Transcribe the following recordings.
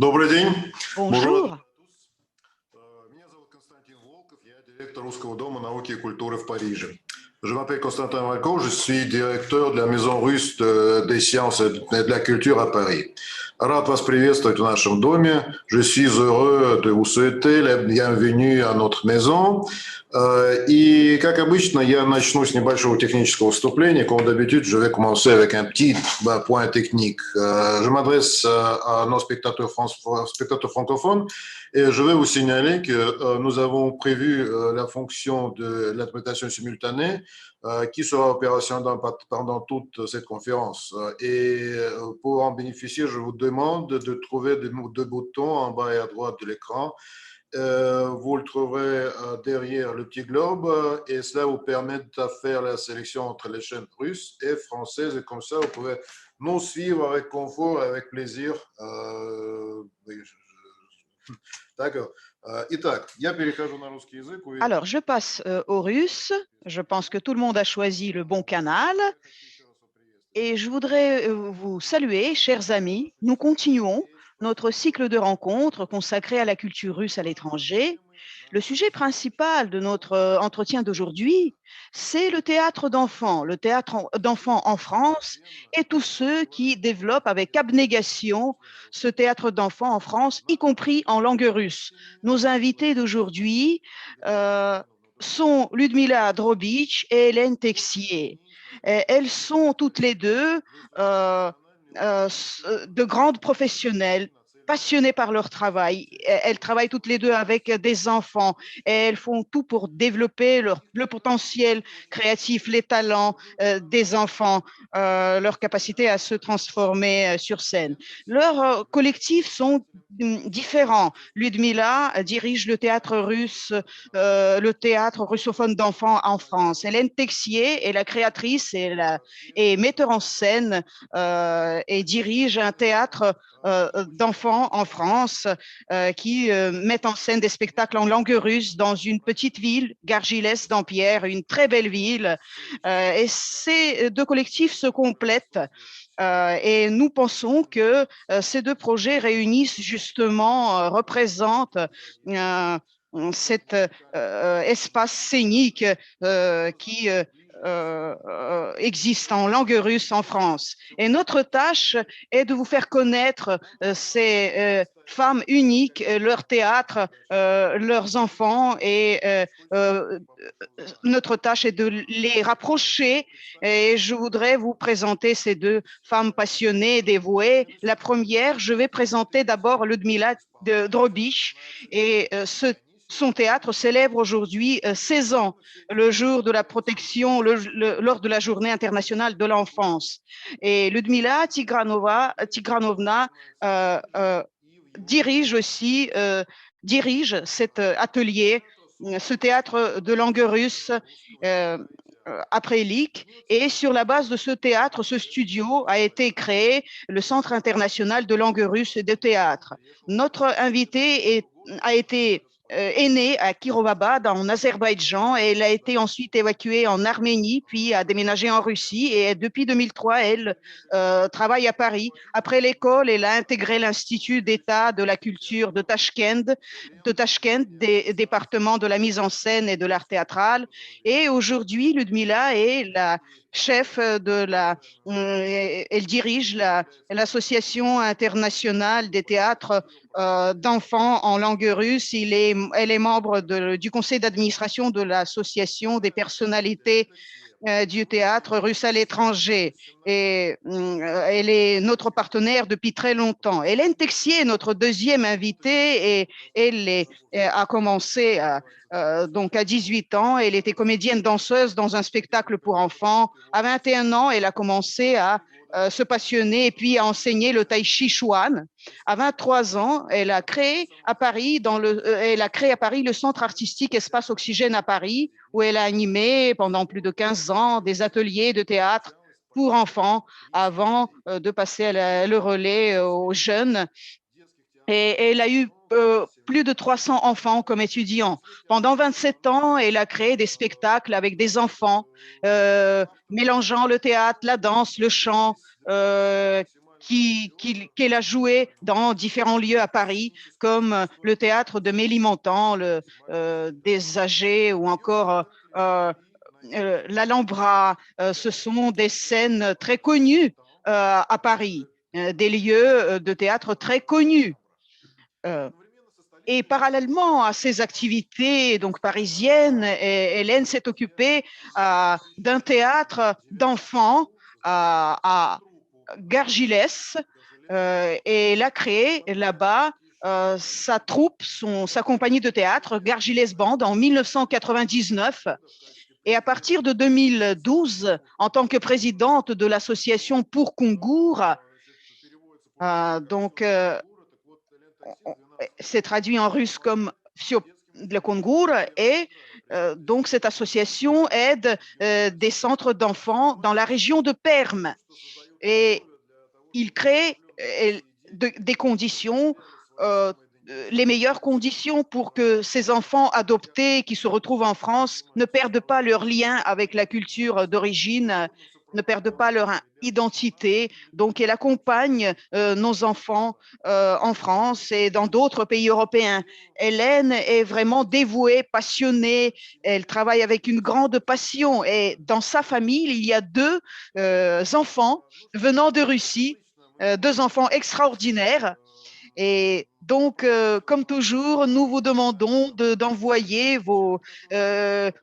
Добрый день. Bonjour à Bonjour, tous. Меня зовут Константин Волков, я директор Русского дома науки и культуры в Париже. Je m'appelle Constantin Volkov, je suis directeur de la Maison russe des sciences et de la culture à Paris. Рад вас приветствовать в нашем доме. Je suis heureux de vous souhaiter la bienvenue à notre maison. И, как обычно, я начну с небольшого технического вступления. Comme d'habitude, je vais commencer avec un petit point technique. Je m'adresse à nos spectateurs francophones et je vais vous signaler que nous avons prévu la fonction de l'interprétation simultanée qui sera opérationnelle pendant toute cette conférence. Et pour en bénéficier, je vous demande de trouver deux boutons en bas et à droite de l'écran. Vous le trouverez derrière le petit globe et cela vous permet de faire la sélection entre les chaînes russes et françaises et comme ça vous pouvez nous suivre avec confort, avec plaisir. D'accord. Итак, я перехожу на русский язык. alors je passe au russe. Je pense que tout le monde a choisi le bon canal et je voudrais vous saluer, chers amis. Nous continuons notre cycle de rencontres consacré à la culture russe à l'étranger. Le sujet principal de notre entretien d'aujourd'hui, c'est le théâtre d'enfants en France et tous ceux qui développent avec abnégation ce théâtre d'enfants en France, y compris en langue russe. Nos invités d'aujourd'hui sont Ludmila Drobich et Hélène Texier. Elles sont toutes les deux de grandes professionnelles passionnées par leur travail. Elles travaillent toutes les deux avec des enfants et elles font tout pour développer le potentiel créatif, les talents des enfants, leur capacité à se transformer sur scène. Leurs collectifs sont différents. Ludmila dirige le théâtre russe, le théâtre russophone d'enfants en France. Hélène Texier est la créatrice et metteur en scène et dirige un théâtre d'enfants en France qui mettent en scène des spectacles en langue russe dans une petite ville, Gargilès-Dampierre, une très belle ville. Et ces deux collectifs se complètent. Et nous pensons que ces deux projets réunissent justement, représentent cet espace scénique qui existe en langue russe en France. Et notre tâche est de vous faire connaître ces femmes uniques, leur théâtre, leurs enfants et notre tâche est de les rapprocher et je voudrais vous présenter ces deux femmes passionnées et dévouées. La première, je vais présenter d'abord Ludmila Drobich et son théâtre célèbre aujourd'hui 16 ans, le jour de la protection, lors de la Journée internationale de l'enfance. Et Ludmila Tigranovna dirige cet atelier, ce théâtre de langue russe après LIC. Et sur la base de ce théâtre, ce studio a été créé le Centre international de langue russe et de théâtre. Notre invité a été est née à Kirovabad en Azerbaïdjan et elle a été ensuite évacuée en Arménie puis a déménagé en Russie et depuis 2003 elle travaille à Paris. Après l'école, elle a intégré l'Institut d'État de la culture de Tashkent, des départements de la mise en scène et de l'art théâtral. Et aujourd'hui, Ludmila est la chef de elle dirige l'association internationale des théâtres d'enfants en langue russe. Elle est membre du conseil d'administration de l'association des personnalités du théâtre russe à l'étranger et elle est notre partenaire depuis très longtemps. Hélène Texier est notre deuxième invitée et elle a commencé donc à 18 ans. Elle était comédienne danseuse dans un spectacle pour enfants. À 21 ans, elle a commencé à se passionner et puis à enseigner le tai chi chuan. À 23 ans, elle a créé à Paris le centre artistique Espace Oxygène à Paris, où elle a animé pendant plus de 15 ans des ateliers de théâtre pour enfants avant de passer le relais aux jeunes. Et elle a eu plus de 300 enfants comme étudiants. Pendant 27 ans, elle a créé des spectacles avec des enfants, mélangeant le théâtre, la danse, le chant, qu'elle a joué dans différents lieux à Paris, comme le théâtre de Mélimontant, des âgés ou encore l'Alhambra. Ce sont des scènes très connues à Paris, des lieux de théâtre très connus. Et parallèlement à ces activités donc parisiennes, Hélène s'est occupée d'un théâtre d'enfants à Gargilès, et elle a créé là-bas sa troupe, sa compagnie de théâtre, Gargilès Band, en 1999. Et à partir de 2012, en tant que présidente de l'association Pour Congour, c'est traduit en russe comme Всё для Конгур, et donc cette association aide des centres d'enfants dans la région de Perm, et il crée des conditions, les meilleures conditions pour que ces enfants adoptés qui se retrouvent en France ne perdent pas leur lien avec la culture d'origine, ne perdent pas leur identité. Donc, elle accompagne nos enfants en France et dans d'autres pays européens. Hélène est vraiment dévouée, passionnée. Elle travaille avec une grande passion, et dans sa famille, il y a deux enfants venant de Russie, deux enfants extraordinaires. Et donc, comme toujours, nous vous demandons d'envoyer vos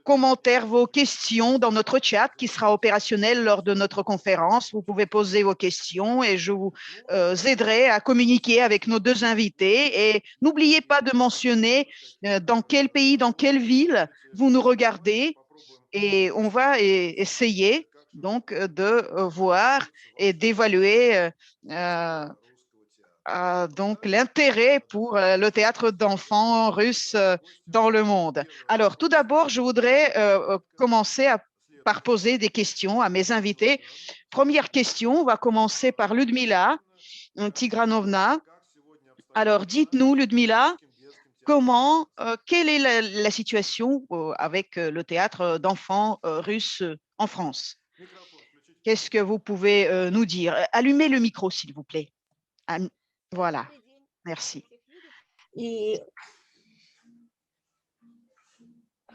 commentaires, vos questions dans notre chat qui sera opérationnel lors de notre conférence. Vous pouvez poser vos questions et je vous aiderai à communiquer avec nos deux invités. Et n'oubliez pas de mentionner dans quel pays, dans quelle ville vous nous regardez, et on va essayer donc de voir et d'évaluer donc l'intérêt pour le théâtre d'enfants russe dans le monde. Alors, tout d'abord, je voudrais commencer par poser des questions à mes invités. Première question, on va commencer par Ludmila Tigranovna. Alors, dites-nous, Ludmila, quelle est la situation avec le théâtre d'enfants russes en France? Qu'est-ce que vous pouvez nous dire? Allumez le micro, s'il vous plaît. Voilà, merci.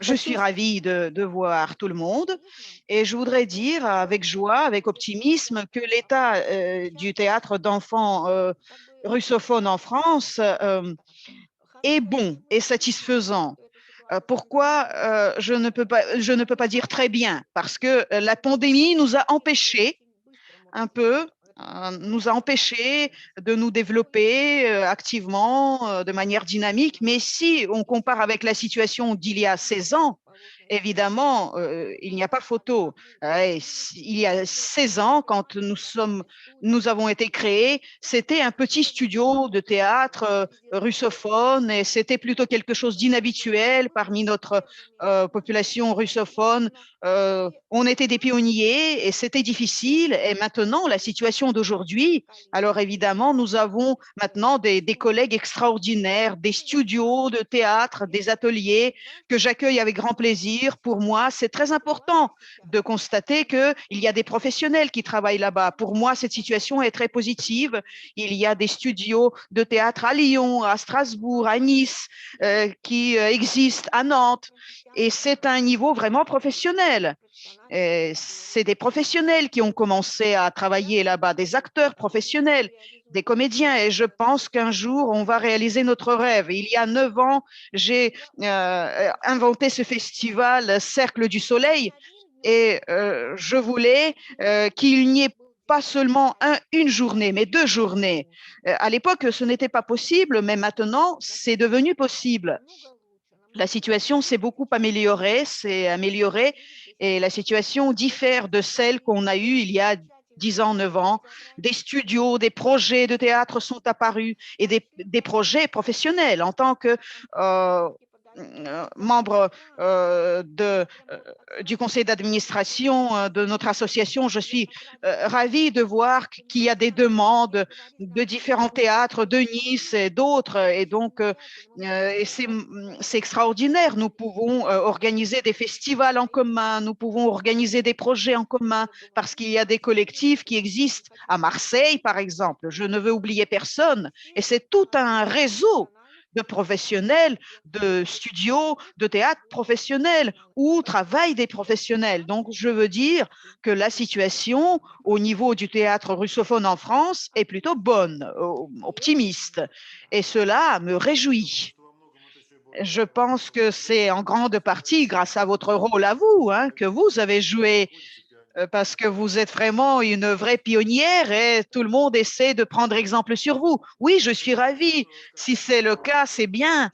Je suis ravie de voir tout le monde, et je voudrais dire avec joie, avec optimisme, que l'état du théâtre d'enfants russophone en France est bon et satisfaisant. Pourquoi je ne peux pas dire très bien? Parce que la pandémie nous a empêchés un peu, nous a empêchés de nous développer activement, de manière dynamique. Mais si on compare avec la situation d'il y a 16 ans, évidemment, il n'y a pas photo. Il y a 16 ans, quand nous avons été créés, c'était un petit studio de théâtre russophone, et c'était plutôt quelque chose d'inhabituel parmi notre population russophone. On était des pionniers et c'était difficile. Et maintenant, la situation d'aujourd'hui, alors évidemment, nous avons maintenant des collègues extraordinaires, des studios de théâtre, des ateliers que j'accueille avec grand plaisir. Pour moi, c'est très important de constater qu'il y a des professionnels qui travaillent là-bas. Pour moi, cette situation est très positive. Il y a des studios de théâtre à Lyon, à Strasbourg, à Nice, qui existent à Nantes. Et c'est un niveau vraiment professionnel. C'est des professionnels qui ont commencé à travailler là-bas, des acteurs professionnels, des comédiens. Et je pense qu'un jour, on va réaliser notre rêve. Il y a 9 ans, j'ai inventé ce festival Cercle du Soleil, et je voulais qu'il n'y ait pas seulement une journée, mais 2 journées. À l'époque, ce n'était pas possible, mais maintenant, c'est devenu possible. La situation s'est beaucoup améliorée, et la situation diffère de celle qu'on a eue il y a 10 ans, 9 ans. Des studios, des projets de théâtre sont apparus, et des projets professionnels en tant que membre du conseil d'administration de notre association, je suis ravie de voir qu'il y a des demandes de différents théâtres de Nice et d'autres. Et donc, c'est extraordinaire. Nous pouvons organiser des festivals en commun, nous pouvons organiser des projets en commun parce qu'il y a des collectifs qui existent à Marseille, par exemple. Je ne veux oublier personne. Et c'est tout un réseau de professionnels, de studios, de théâtre professionnels où travaillent des professionnels. Donc, je veux dire que la situation au niveau du théâtre russophone en France est plutôt bonne, optimiste. Et cela me réjouit. Je pense que c'est en grande partie grâce à votre rôle à vous, hein, que vous avez joué parce que vous êtes vraiment une vraie pionnière et tout le monde essaie de prendre exemple sur vous. Oui, je suis ravie. Si c'est le cas, c'est bien.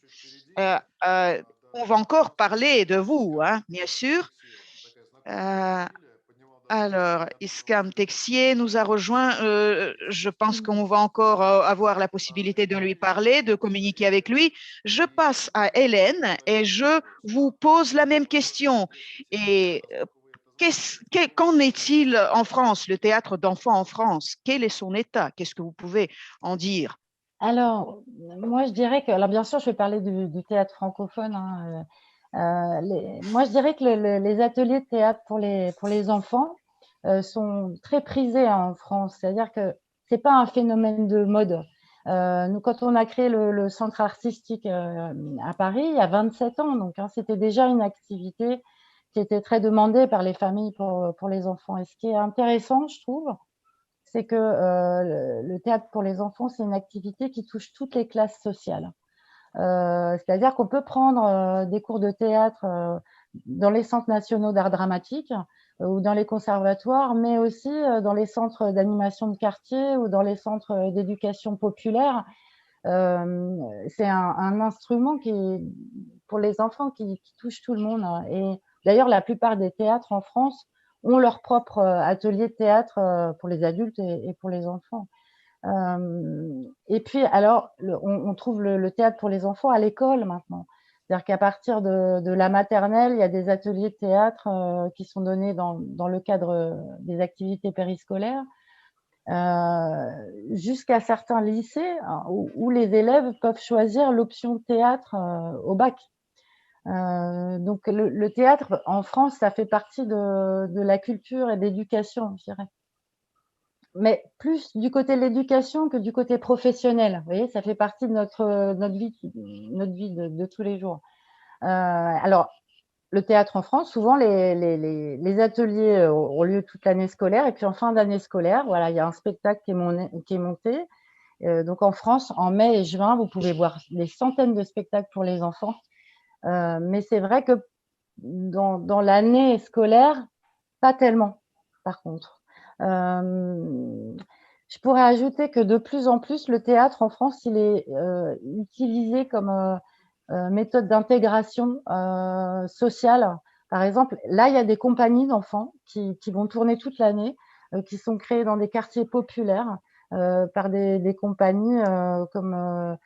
Euh, euh, on va encore parler de vous, hein, bien sûr. Euh, alors, Iskam Texier nous a rejoint. Je pense qu'on va encore avoir la possibilité de lui parler, de communiquer avec lui. Je passe à Hélène et je vous pose la même question. Et qu'en est-il en France, le théâtre d'enfants en France? Quel est son état? Qu'est-ce que vous pouvez en dire? Alors, moi, je dirais que, alors bien sûr, je vais parler du théâtre francophone, hein, moi, je dirais que les ateliers de théâtre pour les enfants sont très prisés en France. C'est-à-dire que c'est pas un phénomène de mode. Nous, quand on a créé le centre artistique à Paris, il y a 27 ans, donc hein, c'était déjà une activité qui était très demandée par les familles pour les enfants. Et ce qui est intéressant, je trouve, c'est que le théâtre pour les enfants, c'est une activité qui touche toutes les classes sociales. C'est-à-dire qu'on peut prendre des cours de théâtre dans les centres nationaux d'art dramatique ou dans les conservatoires, mais aussi dans les centres d'animation de quartier ou dans les centres d'éducation populaire. C'est un instrument pour les enfants qui touche tout le monde. Et d'ailleurs, la plupart des théâtres en France ont leur propre atelier de théâtre pour les adultes et pour les enfants. Et puis, alors, on trouve le théâtre pour les enfants à l'école maintenant. C'est-à-dire qu'à partir de la maternelle, il y a des ateliers de théâtre qui sont donnés dans le cadre des activités périscolaires, jusqu'à certains lycées hein, où les élèves peuvent choisir l'option théâtre au bac. Donc, le théâtre en France, ça fait partie de la culture et de l'éducation, je dirais. Mais plus du côté de l'éducation que du côté professionnel. Vous voyez, ça fait partie de notre vie de tous les jours. Alors, le théâtre en France, souvent, les ateliers ont lieu toute l'année scolaire. Et puis, en fin d'année scolaire, voilà, il y a un spectacle qui est monté. Donc, en France, en mai et juin, vous pouvez voir des centaines de spectacles pour les enfants. Mais c'est vrai que dans l'année scolaire, pas tellement, par contre. Je pourrais ajouter que de plus en plus, le théâtre en France, il est utilisé comme méthode d'intégration sociale. Par exemple, là, il y a des compagnies d'enfants qui vont tourner toute l'année, qui sont créées dans des quartiers populaires par des compagnies comme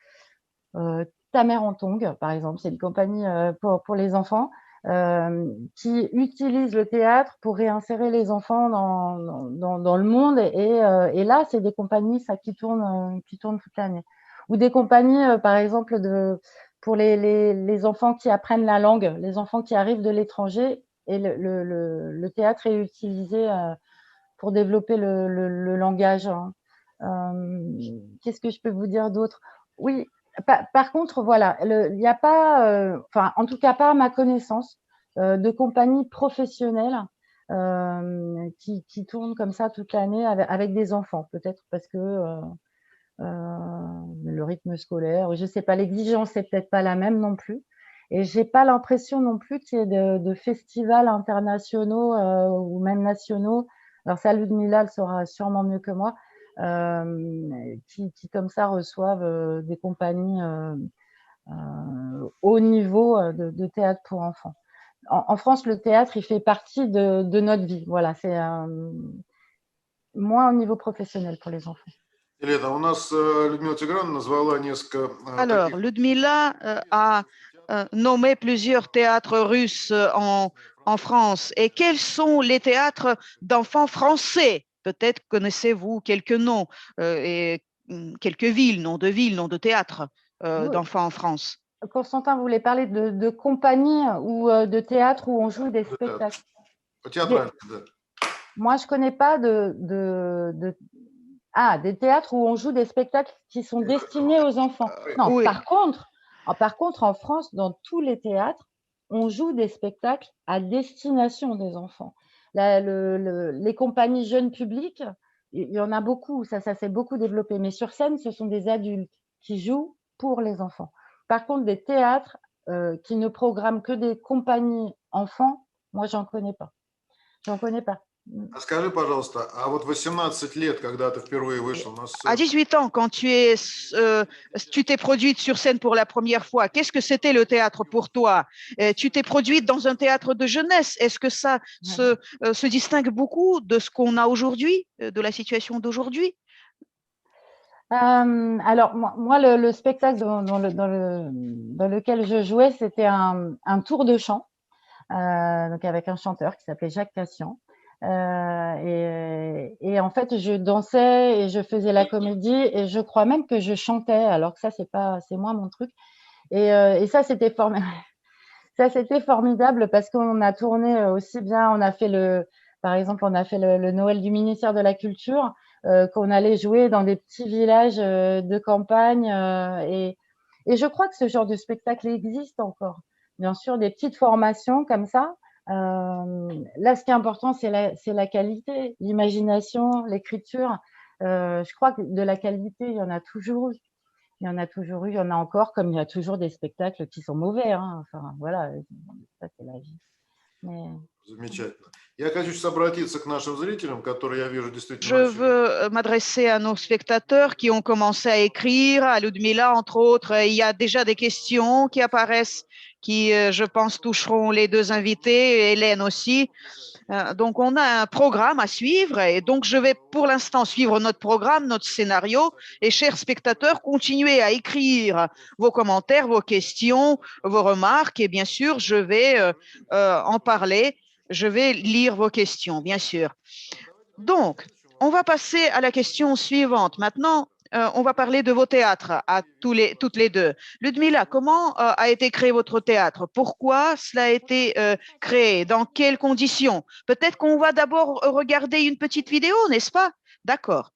Ta mère en tongue, par exemple. C'est une compagnie pour les enfants qui utilisent le théâtre pour réinsérer les enfants dans le monde. Et là, c'est des compagnies ça, qui tournent toute l'année. Ou des compagnies, par exemple, pour les enfants qui apprennent la langue, les enfants qui arrivent de l'étranger. Et le théâtre est utilisé pour développer le langage. Hein. Qu'est-ce que je peux vous dire d'autre? Oui, par contre, voilà, il n'y a pas, enfin, en tout cas pas à ma connaissance, de compagnies professionnelles qui tournent comme ça toute l'année avec des enfants. Peut-être parce que le rythme scolaire, je ne sais pas, l'exigence n'est peut-être pas la même non plus. Et j'ai pas l'impression non plus qu'il y ait de festivals internationaux ou même nationaux. Alors ça, Ludmilla le saura sûrement mieux que moi, qui comme ça reçoivent des compagnies haut niveau de théâtre pour enfants. En France, le théâtre, il fait partie de notre vie. Voilà, c'est moins au niveau professionnel pour les enfants. Елена, у нас Людмила Тиграновна назвала несколько Alors, таких Ludmilla a nommé plusieurs théâtres russes en France. Et quels sont les théâtres d'enfants français? Peut-être connaissez-vous quelques noms et quelques villes, noms de théâtres Oui. d'enfants en France. Constantin, vous voulez parler de compagnie ou de théâtre où on joue des spectacles? Moi, je connais pas des théâtres où on joue des spectacles qui sont destinés aux enfants. Non, Oui. par contre, en France, dans tous les théâtres, on joue des spectacles à destination des enfants. Les compagnies jeunes publics, il y en a beaucoup, ça s'est beaucoup développé. Mais sur scène, ce sont des adultes qui jouent pour les enfants. Par contre, des théâtres qui ne programment que des compagnies enfants, moi, j'en connais pas. J'en connais pas. А скажи, пожалуйста, а вот 18 лет, когда ты впервые вышел на À сцену, 18 ans, quand tu t'es produite sur scène pour la première fois, qu'est-ce que c'était le théâtre pour toi? Tu t'es produite dans un théâtre de jeunesse. Est-ce que ça se distingue beaucoup de ce qu'on a aujourd'hui, de la situation d'aujourd'hui? Alors, moi le spectacle dans lequel je jouais, c'était un tour de chant, donc avec un chanteur qui s'appelait Jacques Cassian. Et en fait, je dansais et je faisais la comédie et je crois même que je chantais, alors que ça, c'est moins mon truc. Et ça, c'était formidable parce qu'on a tourné aussi bien, par exemple, on a fait le Noël du ministère de la Culture, qu'on allait jouer dans des petits villages de campagne. Et je crois que ce genre de spectacle existe encore. Bien sûr, des petites formations comme ça. Là, ce qui est important, c'est la qualité, l'imagination, l'écriture. Je crois que de la qualité, il y en a toujours eu. Il y en a toujours eu, il y en a encore, comme il y a toujours des spectacles qui sont mauvais. Hein. Enfin, voilà, ça, c'est la vie. Mais... Замечательно. Я хочу сейчас обратиться к нашим зрителям, которые, я вижу, действительно... Je veux m'adresser à nos spectateurs qui ont commencé à écrire, à Ludmila, entre autres. Il y a déjà des questions qui apparaissent qui, je pense, toucheront les deux invités, Hélène aussi. Donc, on a un programme à suivre et donc je vais pour l'instant suivre notre programme, notre scénario. Et chers spectateurs, continuez à écrire vos commentaires, vos questions, vos remarques et bien sûr, je vais en parler. Je vais lire vos questions, bien sûr. Donc, on va passer à la question suivante. Maintenant, on va parler de vos théâtres à toutes les deux. Ludmila, comment a été créé votre théâtre? Pourquoi cela a été créé? Dans quelles conditions? Peut-être qu'on va d'abord regarder une petite vidéo, n'est-ce pas? D'accord.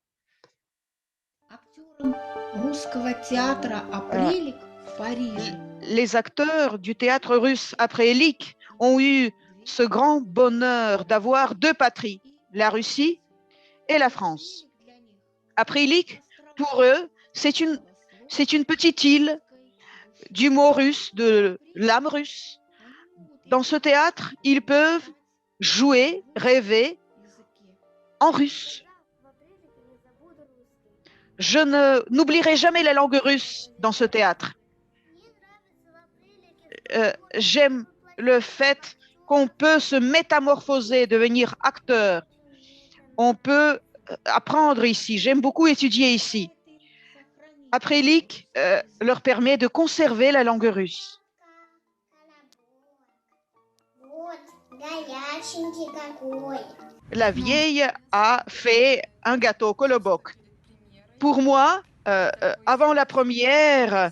Les acteurs du théâtre russe après Lick ont eu ce grand bonheur d'avoir deux patries, la Russie et la France. Après Lick, pour eux, c'est une petite île du mot russe, de l'âme russe. Dans ce théâtre, ils peuvent jouer, rêver en russe. Je n'oublierai jamais la langue russe dans ce théâtre. J'aime le fait qu'on peut se métamorphoser, devenir acteur. On peut apprendre ici. J'aime beaucoup étudier ici. Après Lick leur permet de conserver la langue russe. La vieille a fait un gâteau kolobok. Pour moi, avant la première,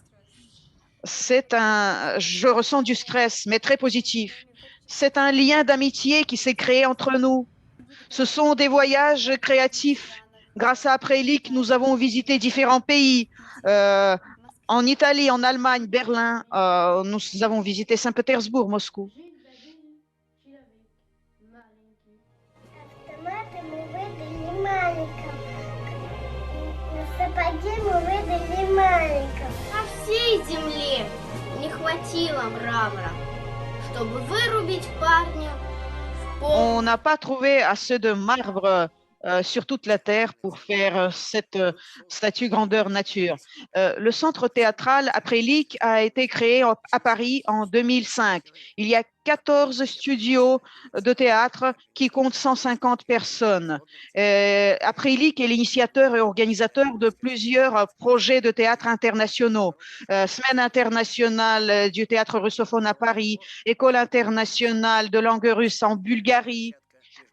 je ressens du stress, mais très positif. C'est un lien d'amitié qui s'est créé entre nous. Ce sont des voyages créatifs. Grâce à Après Lick, nous avons visité différents pays. En Italie, en Allemagne, Berlin. Nous avons visité Saint-Pétersbourg, Moscou. On n'a pas trouvé assez de marbre sur toute la Terre pour faire cette statue grandeur nature. Le centre théâtral Après-Lic a été créé à Paris en 2005. Il y a 14 studios de théâtre qui comptent 150 personnes. Après-Lic est l'initiateur et organisateur de plusieurs projets de théâtre internationaux. Semaine internationale du théâtre russophone à Paris, École internationale de langue russe en Bulgarie,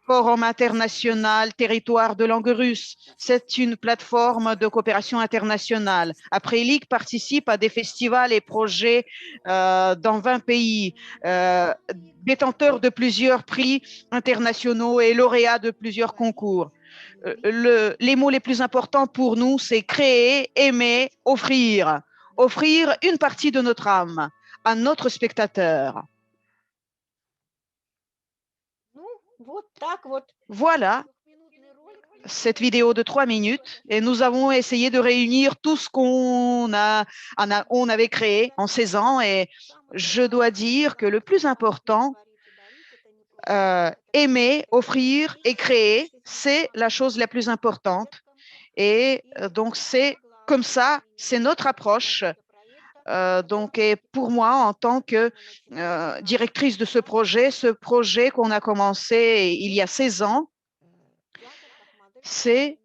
Forum international territoire de langue russe. C'est une plateforme de coopération internationale. Après-Lic participe à des festivals et projets dans 20 pays, détenteur de plusieurs prix internationaux et lauréat de plusieurs concours. Les mots les plus importants pour nous, c'est créer, aimer, offrir. Offrir une partie de notre âme à notre spectateur. Voilà cette vidéo de 3 minutes et nous avons essayé de réunir tout ce qu'on avait créé en 16 ans et je dois dire que le plus important, aimer, offrir et créer, c'est la chose la plus importante. Et donc, c'est comme ça, c'est notre approche. Donc, et pour moi, en tant que directrice de ce projet qu'on a commencé il y a 16 ans, c'est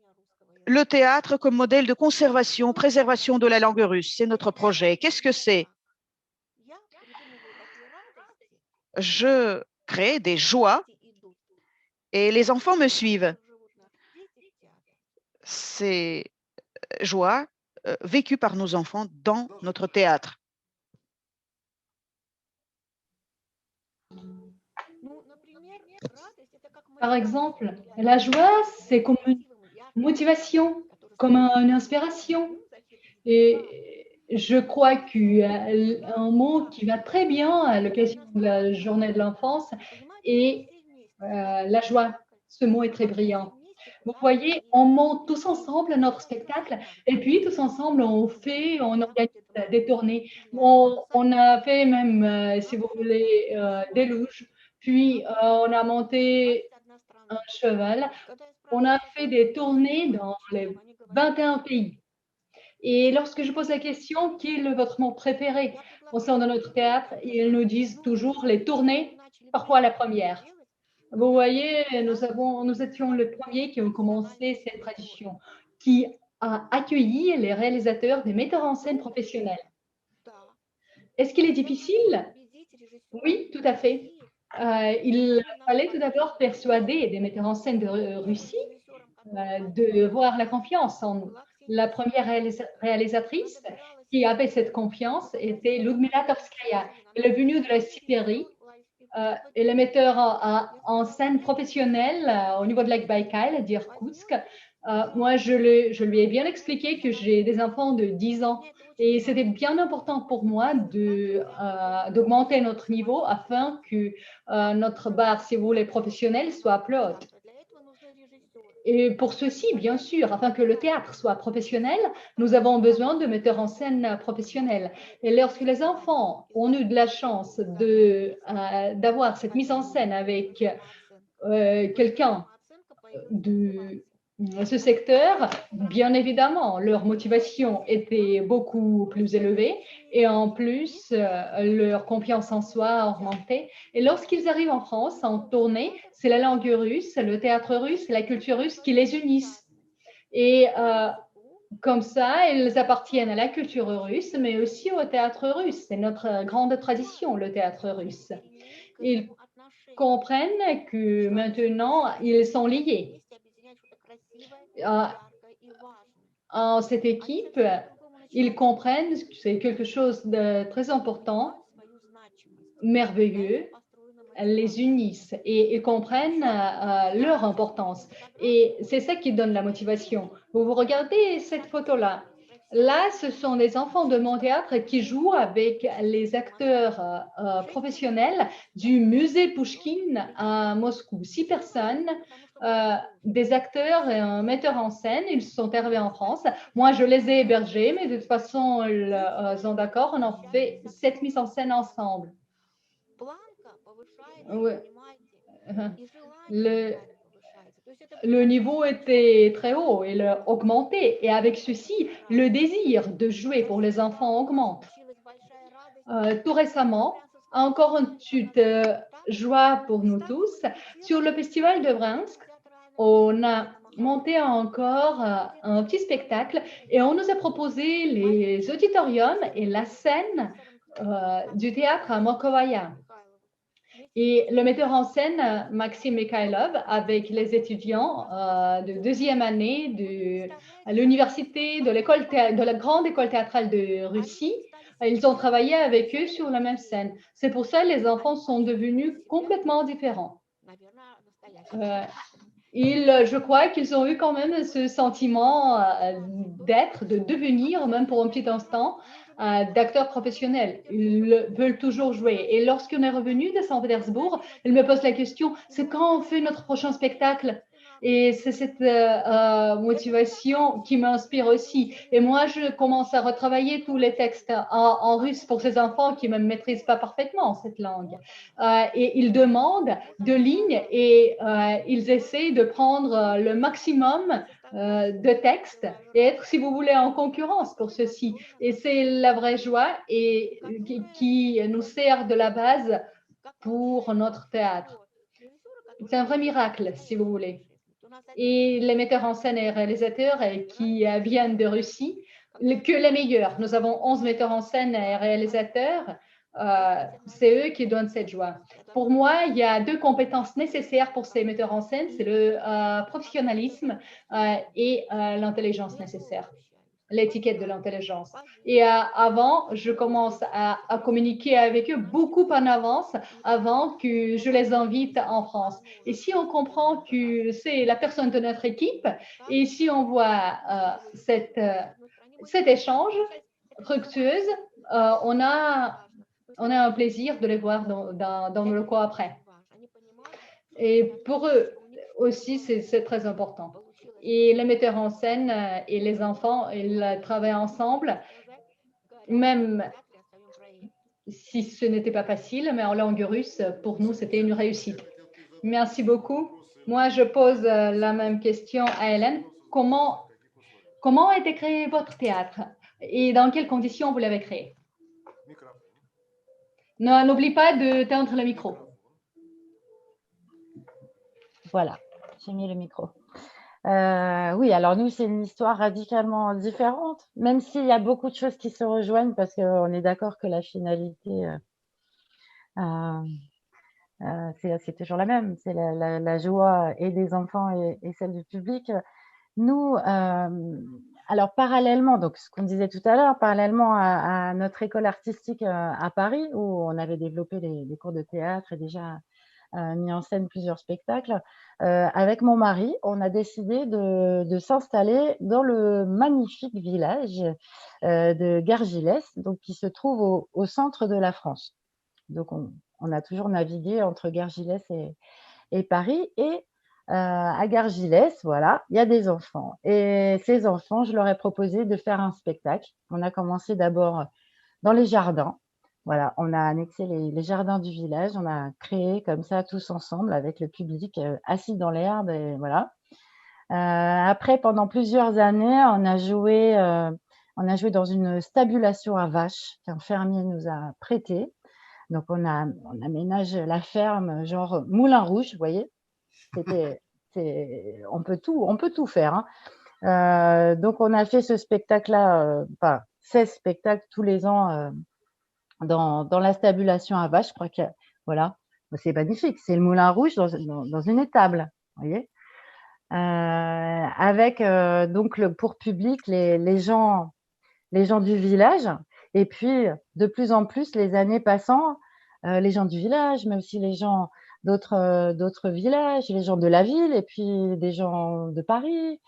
le théâtre comme modèle de conservation, préservation de la langue russe. C'est notre projet. Qu'est-ce que c'est? Je crée des joies et les enfants me suivent. Ces joies vécues par nos enfants dans notre théâtre. Par exemple, la joie, c'est comme une motivation, comme une inspiration. Et je crois qu'un mot qui va très bien à l'occasion de la journée de l'enfance est la joie. Ce mot est très brillant. Vous voyez, on monte tous ensemble notre spectacle et puis tous ensemble on organise des tournées. On a fait même, si vous voulez, des luges. Puis on a monté un cheval. On a fait des tournées dans les 21 pays. Et lorsque je pose la question, quel est votre mot préféré au sein de notre théâtre, ils nous disent toujours les tournées, parfois la première. Vous voyez, nous étions les premiers qui ont commencé cette tradition, qui a accueilli les réalisateurs, des metteurs en scène professionnels. Est-ce qu'il est difficile? Oui, tout à fait. Il fallait tout d'abord persuader des metteurs en scène de Russie de voir la confiance en nous. La première réalisatrice qui avait cette confiance était Ludmila Kovskaya. Elle est venue de la Sibérie. Elle est metteur en scène professionnelle au niveau de Lac Baïkal, d'Irkoutsk. Moi, je lui ai bien expliqué que j'ai des enfants de 10 ans et c'était bien important pour moi d'augmenter notre niveau afin que notre bar, si vous voulez, professionnel soit plus haute. Et pour ceci, bien sûr, afin que le théâtre soit professionnel, nous avons besoin de metteurs en scène professionnels. Et lorsque les enfants ont eu de la chance d'avoir cette mise en scène avec quelqu'un de ce secteur, bien évidemment, leur motivation était beaucoup plus élevée et en plus, leur confiance en soi a augmenté. Et lorsqu'ils arrivent en France en tournée, c'est la langue russe, le théâtre russe, la culture russe qui les unissent. Et comme ça, ils appartiennent à la culture russe, mais aussi au théâtre russe. C'est notre grande tradition, le théâtre russe. Ils comprennent que maintenant, ils sont liés. En cette équipe, ils comprennent que c'est quelque chose de très important, merveilleux, les unissent et ils comprennent leur importance. Et c'est ça qui donne la motivation. Vous regardez cette photo-là. Là, ce sont des enfants de mon théâtre qui jouent avec les acteurs professionnels du musée Pouchkine à Moscou. 6 personnes, des acteurs et un metteur en scène. Ils sont arrivés en France. Moi, je les ai hébergés, mais de toute façon, ils sont d'accord. On a fait cette mise en scène ensemble. Ouais. le niveau était très haut, il a augmenté. Et avec ceci, le désir de jouer pour les enfants augmente. Tout récemment, encore une petite joie pour nous tous, sur le festival de Brunsk, on a monté encore un petit spectacle et on nous a proposé les auditoriums et la scène du théâtre à Mokovaya. Et le metteur en scène, Maxime Mikhailov, avec les étudiants de deuxième année de l'université, de la grande école théâtrale de Russie, ils ont travaillé avec eux sur la même scène. C'est pour ça que les enfants sont devenus complètement différents. Je crois qu'ils ont eu quand même ce sentiment d'être, de devenir, même pour un petit instant, d'acteurs professionnels. Ils veulent toujours jouer. Et lorsqu'on est revenu de Saint-Pétersbourg, ils me posent la question, c'est quand on fait notre prochain spectacle? Et c'est cette motivation qui m'inspire aussi. Et moi, je commence à retravailler tous les textes en russe pour ces enfants qui ne maîtrisent pas parfaitement cette langue. Et ils demandent de lignes et ils essayent de prendre le maximum de textes et être, si vous voulez, en concurrence pour ceci. Et c'est la vraie joie et qui nous sert de la base pour notre théâtre. C'est un vrai miracle, si vous voulez. Et les metteurs en scène et réalisateurs qui viennent de Russie, que les meilleurs. Nous avons 11 metteurs en scène et réalisateurs. C'est eux qui donnent cette joie. Pour moi, il y a deux compétences nécessaires pour ces metteurs en scène, c'est le professionnalisme et l'intelligence nécessaire, l'étiquette de l'intelligence. Et avant, je commence à communiquer avec eux beaucoup en avance, avant que je les invite en France. Et si on comprend que c'est la personne de notre équipe, et si on voit cet échange fructueux, on a un plaisir de les voir dans nos locaux après. Et pour eux aussi, c'est très important. Et les metteurs en scène et les enfants, ils travaillent ensemble, même si ce n'était pas facile, mais en langue russe, pour nous, c'était une réussite. Merci beaucoup. Moi, je pose la même question à Hélène. Comment a été créé votre théâtre et dans quelles conditions vous l'avez créé? N'oublie pas de teindre le micro. Voilà, j'ai mis le micro. Oui, alors nous, c'est une histoire radicalement différente, même s'il y a beaucoup de choses qui se rejoignent parce qu'on est d'accord que la finalité, c'est toujours la même, c'est la joie et des enfants et celle du public. Nous, alors parallèlement, donc ce qu'on disait tout à l'heure, parallèlement à notre école artistique à Paris, où on avait développé des cours de théâtre et déjà mis en scène plusieurs spectacles. Avec mon mari, on a décidé de s'installer dans le magnifique village de Gargilès, donc qui se trouve au centre de la France. Donc, on a toujours navigué entre Gargilès et Paris. Et à Gargilès, voilà, il y a des enfants. Et ces enfants, je leur ai proposé de faire un spectacle. On a commencé d'abord dans les jardins. Voilà, on a annexé les jardins du village, on a créé comme ça tous ensemble avec le public assis dans l'herbe et voilà. Après, pendant plusieurs années, on a joué dans une stabulation à vaches qu'un fermier nous a prêté. Donc on aménage la ferme genre Moulin Rouge, vous voyez. On peut tout faire. Hein. Donc on a fait ce spectacle-là, 16 spectacles tous les ans. Dans la stabulation à vache, je crois que voilà, c'est magnifique. C'est le Moulin Rouge dans une étable, vous voyez, avec donc pour public les gens du village. Et puis de plus en plus, les années passant, les gens du village, mais aussi les gens d'autres villages, les gens de la ville, et puis des gens de Paris.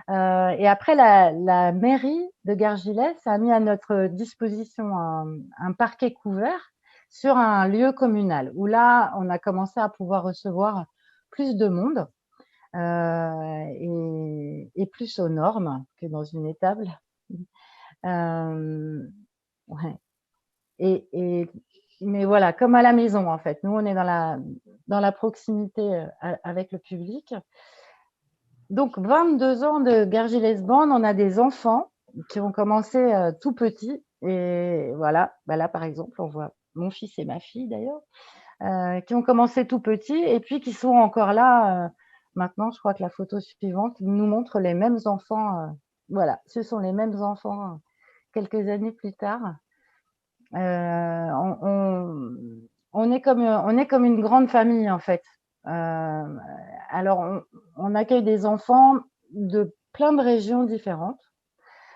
Et après, la mairie de Gargilès a mis à notre disposition un parquet couvert sur un lieu communal, où là, on a commencé à pouvoir recevoir plus de monde et plus aux normes que dans une étable. Ouais. Mais voilà, comme à la maison, en fait. Nous, on est dans la proximité avec le public. Donc, 22 ans de Gargilès Band, on a des enfants qui ont commencé tout petits. Et voilà, bah là, par exemple, on voit mon fils et ma fille d'ailleurs, qui ont commencé tout petits et puis qui sont encore là. Maintenant, je crois que la photo suivante nous montre les mêmes enfants. Voilà, ce sont les mêmes enfants quelques années plus tard. On est comme une grande famille, en fait. Alors, on accueille des enfants de plein de régions différentes,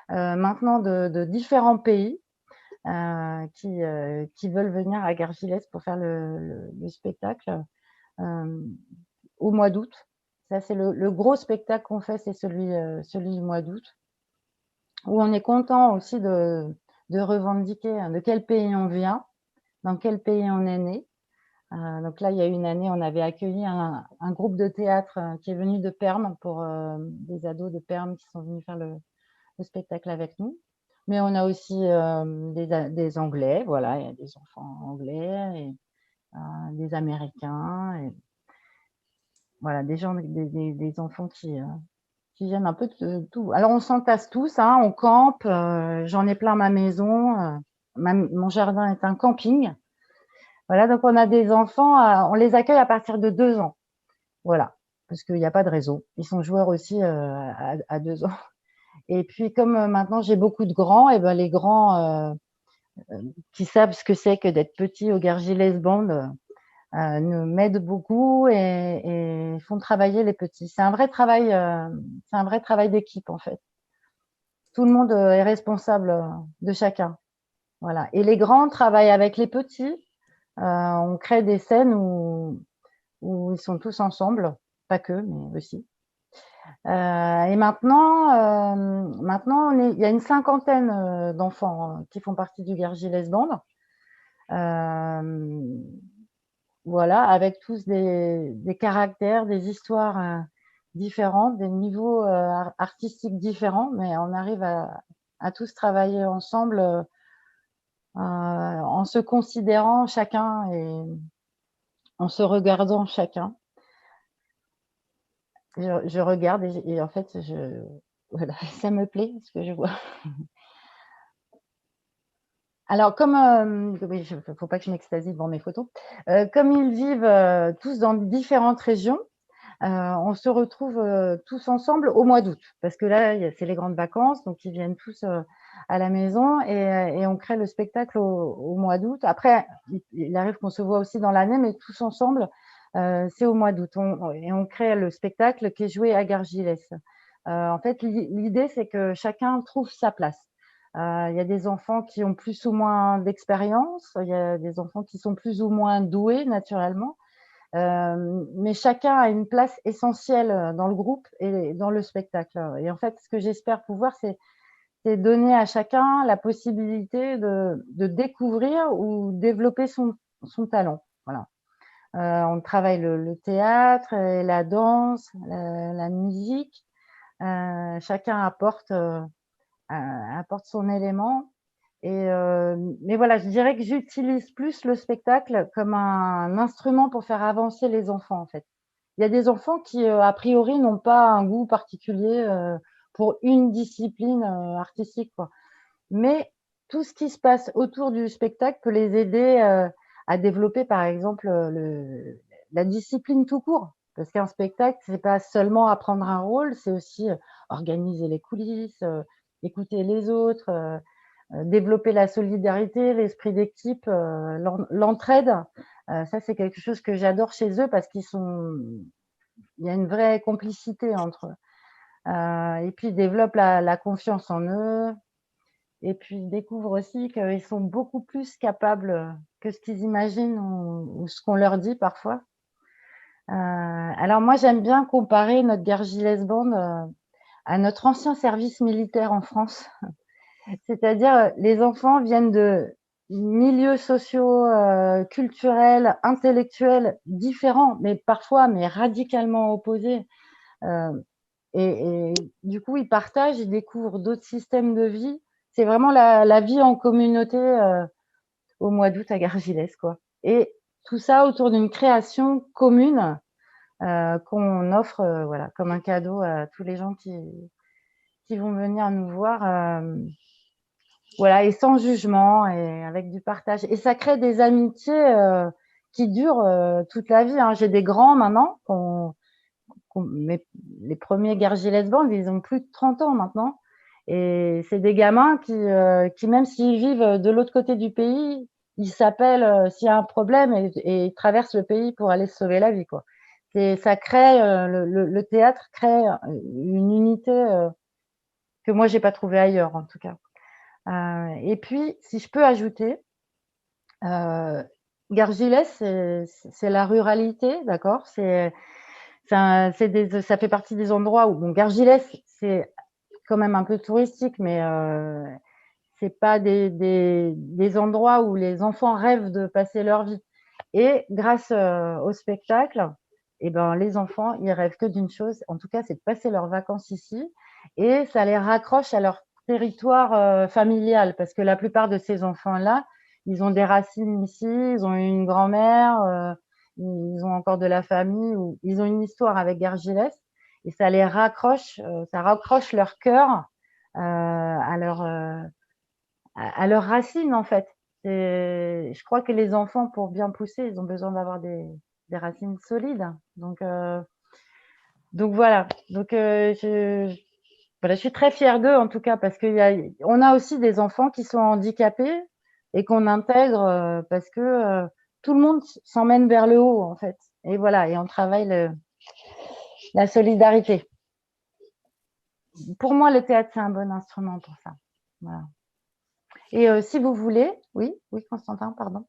maintenant de différents pays qui veulent venir à Gargilès pour faire le spectacle au mois d'août. Ça, c'est le gros spectacle qu'on fait, c'est celui du mois d'août, où on est content aussi de revendiquer de quel pays on vient, dans quel pays on est né. Donc là, il y a une année, on avait accueilli un groupe de théâtre qui est venu de Perm pour des ados de Perm qui sont venus faire le spectacle avec nous. Mais on a aussi des Anglais, voilà, il y a des enfants anglais, et des Américains, et voilà, des enfants qui viennent un peu de tout. Alors on s'entasse tous, hein, on campe, j'en ai plein ma maison, mon jardin est un camping. Voilà, donc on a des enfants, on les accueille à partir de 2 ans. Voilà, parce qu'il n'y a pas de réseau. Ils sont joueurs aussi à 2 ans. Et puis comme maintenant j'ai beaucoup de grands, et ben les grands qui savent ce que c'est que d'être petit au Gargilès Band nous m'aident beaucoup et font travailler les petits. C'est un vrai travail d'équipe en fait. Tout le monde est responsable de chacun. Voilà. Et les grands travaillent avec les petits. On crée des scènes où ils sont tous ensemble, pas que, mais aussi. Et maintenant, il y a une cinquantaine d'enfants qui font partie du Gargilès Band. Voilà, avec tous des caractères, des histoires différentes, des niveaux artistiques différents, mais on arrive à tous travailler ensemble en se considérant chacun et en se regardant chacun. Je regarde et en fait, voilà, ça me plaît ce que je vois. Alors, oui, il ne faut pas que je m'extasie devant mes photos. Comme ils vivent tous dans différentes régions, on se retrouve tous ensemble au mois d'août, parce que là, c'est les grandes vacances, donc ils viennent tous à la maison et on crée le spectacle au mois d'août. Après, il arrive qu'on se voit aussi dans l'année, mais tous ensemble, c'est au mois d'août. Et on crée le spectacle qui est joué à Gargilès. En fait, l'idée, c'est que chacun trouve sa place. Il y a des enfants qui ont plus ou moins d'expérience, il y a des enfants qui sont plus ou moins doués naturellement, mais chacun a une place essentielle dans le groupe et dans le spectacle. Et en fait, ce que j'espère pouvoir, c'est donner à chacun la possibilité de découvrir ou développer son talent. Voilà. On travaille le théâtre, la danse, la musique. Chacun apporte son élément. Mais voilà, je dirais que j'utilise plus le spectacle comme un instrument pour faire avancer les enfants, en fait. Il y a des enfants qui, a priori, n'ont pas un goût particulier pour une discipline artistique, quoi. Mais tout ce qui se passe autour du spectacle peut les aider à développer, par exemple, la discipline tout court. Parce qu'un spectacle, c'est pas seulement apprendre un rôle, c'est aussi organiser les coulisses, écouter les autres, développer la solidarité, l'esprit d'équipe, l'entraide. Ça, c'est quelque chose que j'adore chez eux parce il y a une vraie complicité entre eux. Et puis, ils développent la confiance en eux. Et puis, ils découvrent aussi qu'ils sont beaucoup plus capables que ce qu'ils imaginent ou ce qu'on leur dit parfois. Alors, moi, j'aime bien comparer notre Gargilès Band à notre ancien service militaire en France. C'est-à-dire, les enfants viennent de milieux sociaux, culturels, intellectuels différents, mais parfois radicalement opposés. Et du coup, ils partagent, ils découvrent d'autres systèmes de vie. C'est vraiment la vie en communauté au mois d'août à Gargilès, quoi. Et tout ça autour d'une création commune qu'on offre voilà, comme un cadeau à tous les gens qui vont venir nous voir. Voilà, et sans jugement et avec du partage. Et ça crée des amitiés qui durent toute la vie. Hein. J'ai des grands maintenant, mais les premiers Gargilès Band, ils ont plus de 30 ans maintenant. Et c'est des gamins qui même s'ils vivent de l'autre côté du pays, ils s'appellent s'il y a un problème et ils traversent le pays pour aller se sauver la vie, quoi. Ça crée, le théâtre crée une unité que moi, j'ai pas trouvée ailleurs, en tout cas. Et puis, si je peux ajouter, Gargilès, c'est la ruralité, d'accord? Ça fait partie des endroits où, bon, Gargilès, c'est quand même un peu touristique, mais c'est pas des endroits où les enfants rêvent de passer leur vie. Et grâce au spectacle, eh ben, les enfants, ils rêvent que d'une chose, en tout cas, c'est de passer leurs vacances ici, et ça les raccroche à leur territoire familial, parce que la plupart de ces enfants-là, ils ont des racines ici, ils ont une grand-mère, ils ont encore de la famille, ou ils ont une histoire avec Gargilès, et ça les raccroche, ça raccroche leur cœur à leurs racines, en fait. Je crois que les enfants, pour bien pousser, ils ont besoin d'avoir des racines solides. Donc voilà. Voilà, je suis très fière d'eux, en tout cas, parce qu'on a aussi des enfants qui sont handicapés et qu'on intègre parce que tout le monde s'emmène vers le haut, en fait. Et voilà, et on travaille la solidarité. Pour moi, le théâtre, c'est un bon instrument pour ça. Voilà. Et si vous voulez, oui, Constantin, pardon.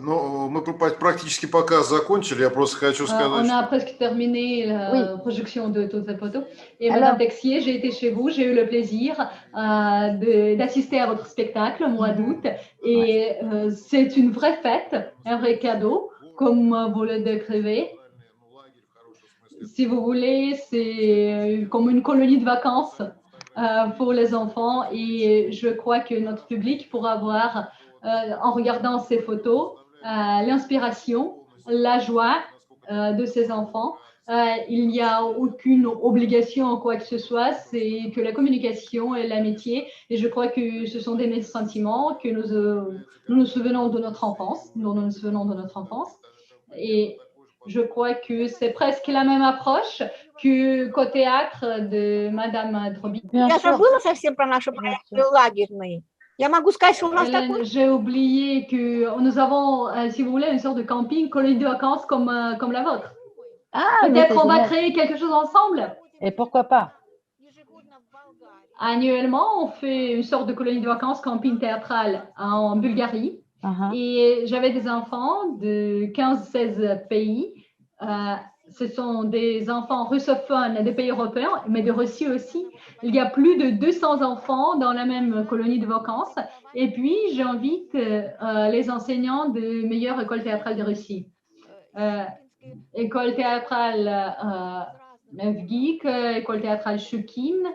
Ну, мы практически показ закончили. Я просто хочу сказать, On a presque terminé la Oui. projection de toutes les photos. Et Alors- Madame Texier, j'ai été chez vous, j'ai eu le plaisir d'assister à votre spectacle au mois d'août. Et c'est une vraie fête, un vrai cadeau, comme vous le décrivez. Si vous voulez, c'est comme une colonie de vacances pour les enfants. Et je crois que notre public pourra voir, en regardant ces photos, l'inspiration, la joie de ces enfants. Il n'y a aucune obligation en quoi que ce soit, c'est que la communication et l'amitié. Et je crois que ce sont des sentiments que nous nous souvenons de notre enfance, dont nous nous souvenons de notre enfance. Et je crois que c'est presque la même approche qu'au théâtre de Madame Droby. Bien Я sûr. забыла совсем про наши Bien проекты sûr. лагерные. Я могу сказать, что у нас Hélène, такой... j'ai oublié que nous avons, si vous voulez, une sorte de camping, colonie de vacances comme la vôtre. Ah, mais Peut-être c'est on va génial. créer quelque chose ensemble. Et pourquoi pas? Annuellement, on fait une sorte de colonie de vacances, camping théâtral en Bulgarie. Uh-huh. Et j'avais des enfants de 15-16 pays. Ce sont des enfants russophones des pays européens, mais de Russie aussi. Il y a plus de 200 enfants dans la même colonie de vacances. Et puis, j'invite les enseignants de meilleures écoles théâtrales de Russie. École théâtrale Evgik, école théâtrale Shukin,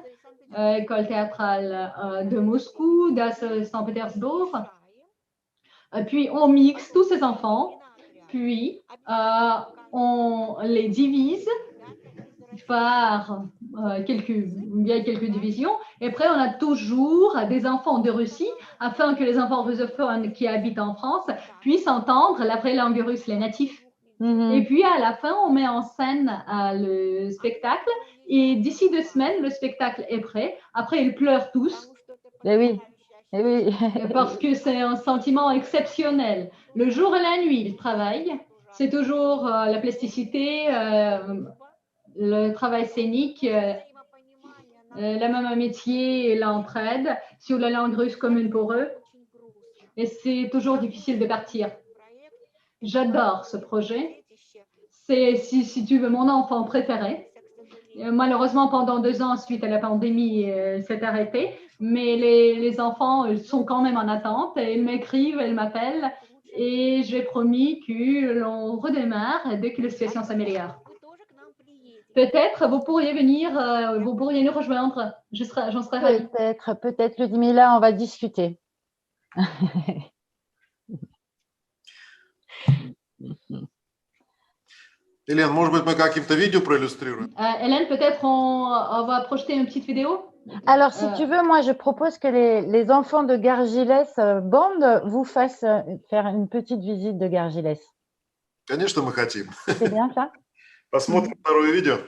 école théâtrale de Moscou, de Saint-Pétersbourg. Puis, on mixe tous ces enfants, puis on les divise par quelques divisions. Et après, on a toujours des enfants de Russie, afin que les enfants russophones qui habitent en France puissent entendre la vraie langue russe, les natifs. Mhm. Et puis, à la fin, on met en scène le spectacle. Et d'ici 2 semaines, le spectacle est prêt. Après, ils pleurent tous. Eh oui. Eh oui. Parce que c'est un sentiment exceptionnel. Le jour et la nuit, ils travaillent. C'est toujours la plasticité, le travail scénique, le même métier et l'entraide sur la langue russe commune pour eux. Et c'est toujours difficile de partir. J'adore ce projet. C'est, si tu veux, mon enfant préféré. Malheureusement, pendant 2 ans, suite à la pandémie, c'est arrêté. Mais les enfants sont quand même en attente. Ils m'écrivent, ils m'appellent. Et j'ai promis que l'on redémarre dès que la situation s'améliore. Peut-être vous pourriez venir, vous pourriez nous rejoindre. J'en serais ravie. Peut-être, Ludmila, on va discuter. Елена, может быть, мы каким-то видео проиллюстрируем? Hélène, peut-être on va projeter une petite vidéo. Alors, si tu veux, moi, je propose que les enfants de Gargilès Bande vous fassent faire une petite visite de Gargilès. Конечно, мы хотим. C'est bien ça? Посмотрим второе видео.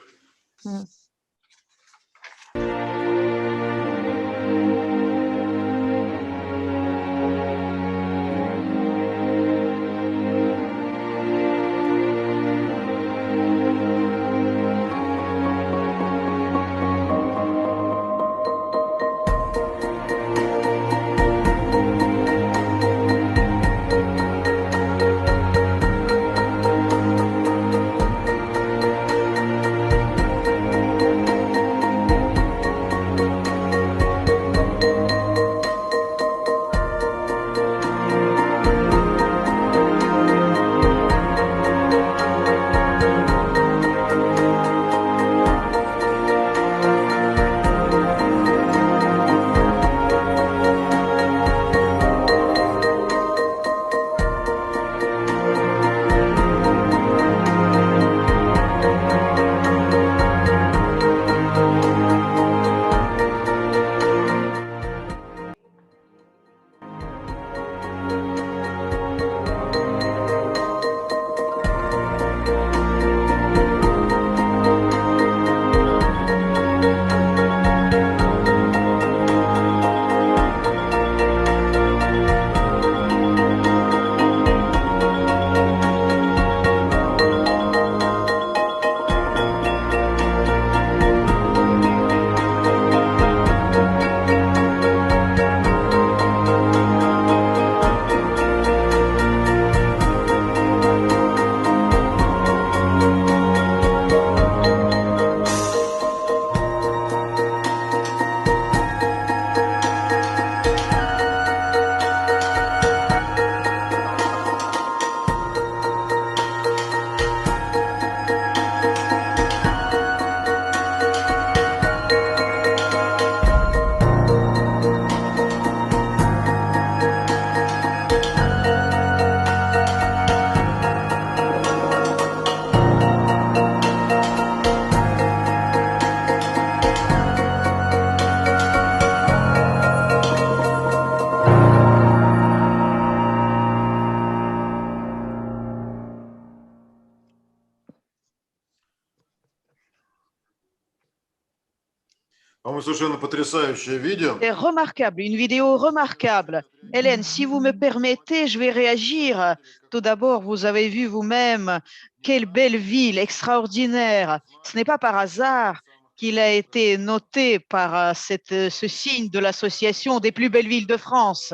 По-моему, совершенно потрясающее видео. C'est remarquable, une vidéo remarquable. Hélène, si vous me permettez, je vais réagir. Tout d'abord, vous avez vu vous-même quelle belle ville extraordinaire. Ce n'est pas par hasard qu'il a été noté par ce signe de l'association des plus belles villes de France.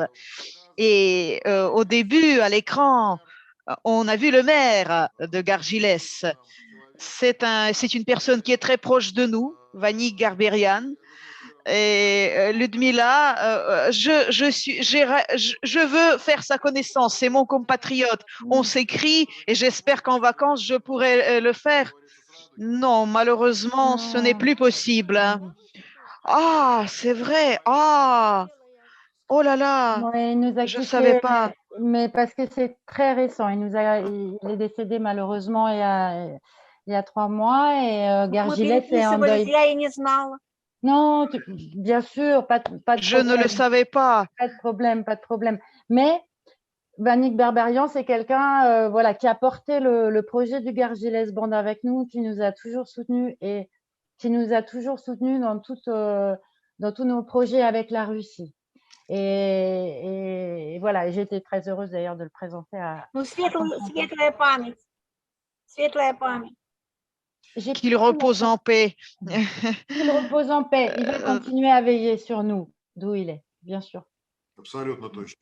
Et au début, à l'écran, on a vu le maire de Gargilès. C'est une personne qui est très proche de nous, Vanik Garberian. Et Ludmila, je veux faire sa connaissance, c'est mon compatriote. On s'écrit et j'espère qu'en vacances, je pourrai le faire. Non, malheureusement, ce n'est plus possible. Ah, c'est vrai. Ah, oh là là, Ouais, il nous a je ne quittés, savais pas. mais parce que c'est très récent. Il est décédé malheureusement il y a 3 mois et Мы Gargilès est en переписывались, deuil. я и не знала. Non, bien sûr, pas de Je ne le problème, savais pas. pas de problème, pas de problème. Mais Vanik Berberian, c'est quelqu'un voilà, qui a porté le projet du Gargilès Band avec nous, qui nous a toujours soutenus et qui nous a toujours soutenus dans tous nos projets avec la Russie. Et voilà, j'étais très heureuse d'ailleurs de le présenter à Ну, ton enfant. светлая память. Светлая память. J'ai Qu'il repose en paix. Qu'il repose en paix. Il va continuer à veiller sur nous, d'où il est, bien sûr. Абсолютно точно.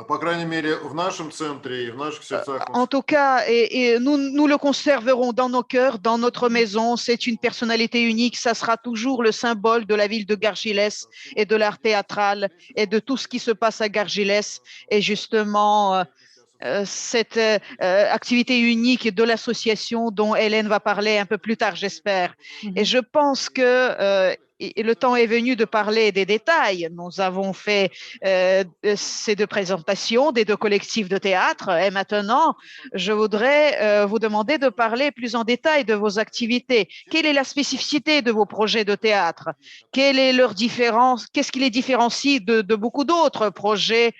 По крайней мере, в нашем центре и в наших сердцах. En tout cas, et nous le conserverons dans nos cœurs, dans notre maison. C'est une personnalité unique. Ça sera toujours le symbole de la ville de Gargilès et de l'art théâtral et de tout ce qui se passe à Gargilès. Et justement, cette activité unique de l'association dont Hélène va parler un peu plus tard, j'espère. Et je pense que et le temps est venu de parler des détails. Nous avons fait ces deux présentations des deux collectifs de théâtre et maintenant, je voudrais vous demander de parler plus en détail de vos activités. Quelle est la spécificité de vos projets de théâtre? Quelle est leur différence? Qu'est-ce qui les différencie de beaucoup d'autres projets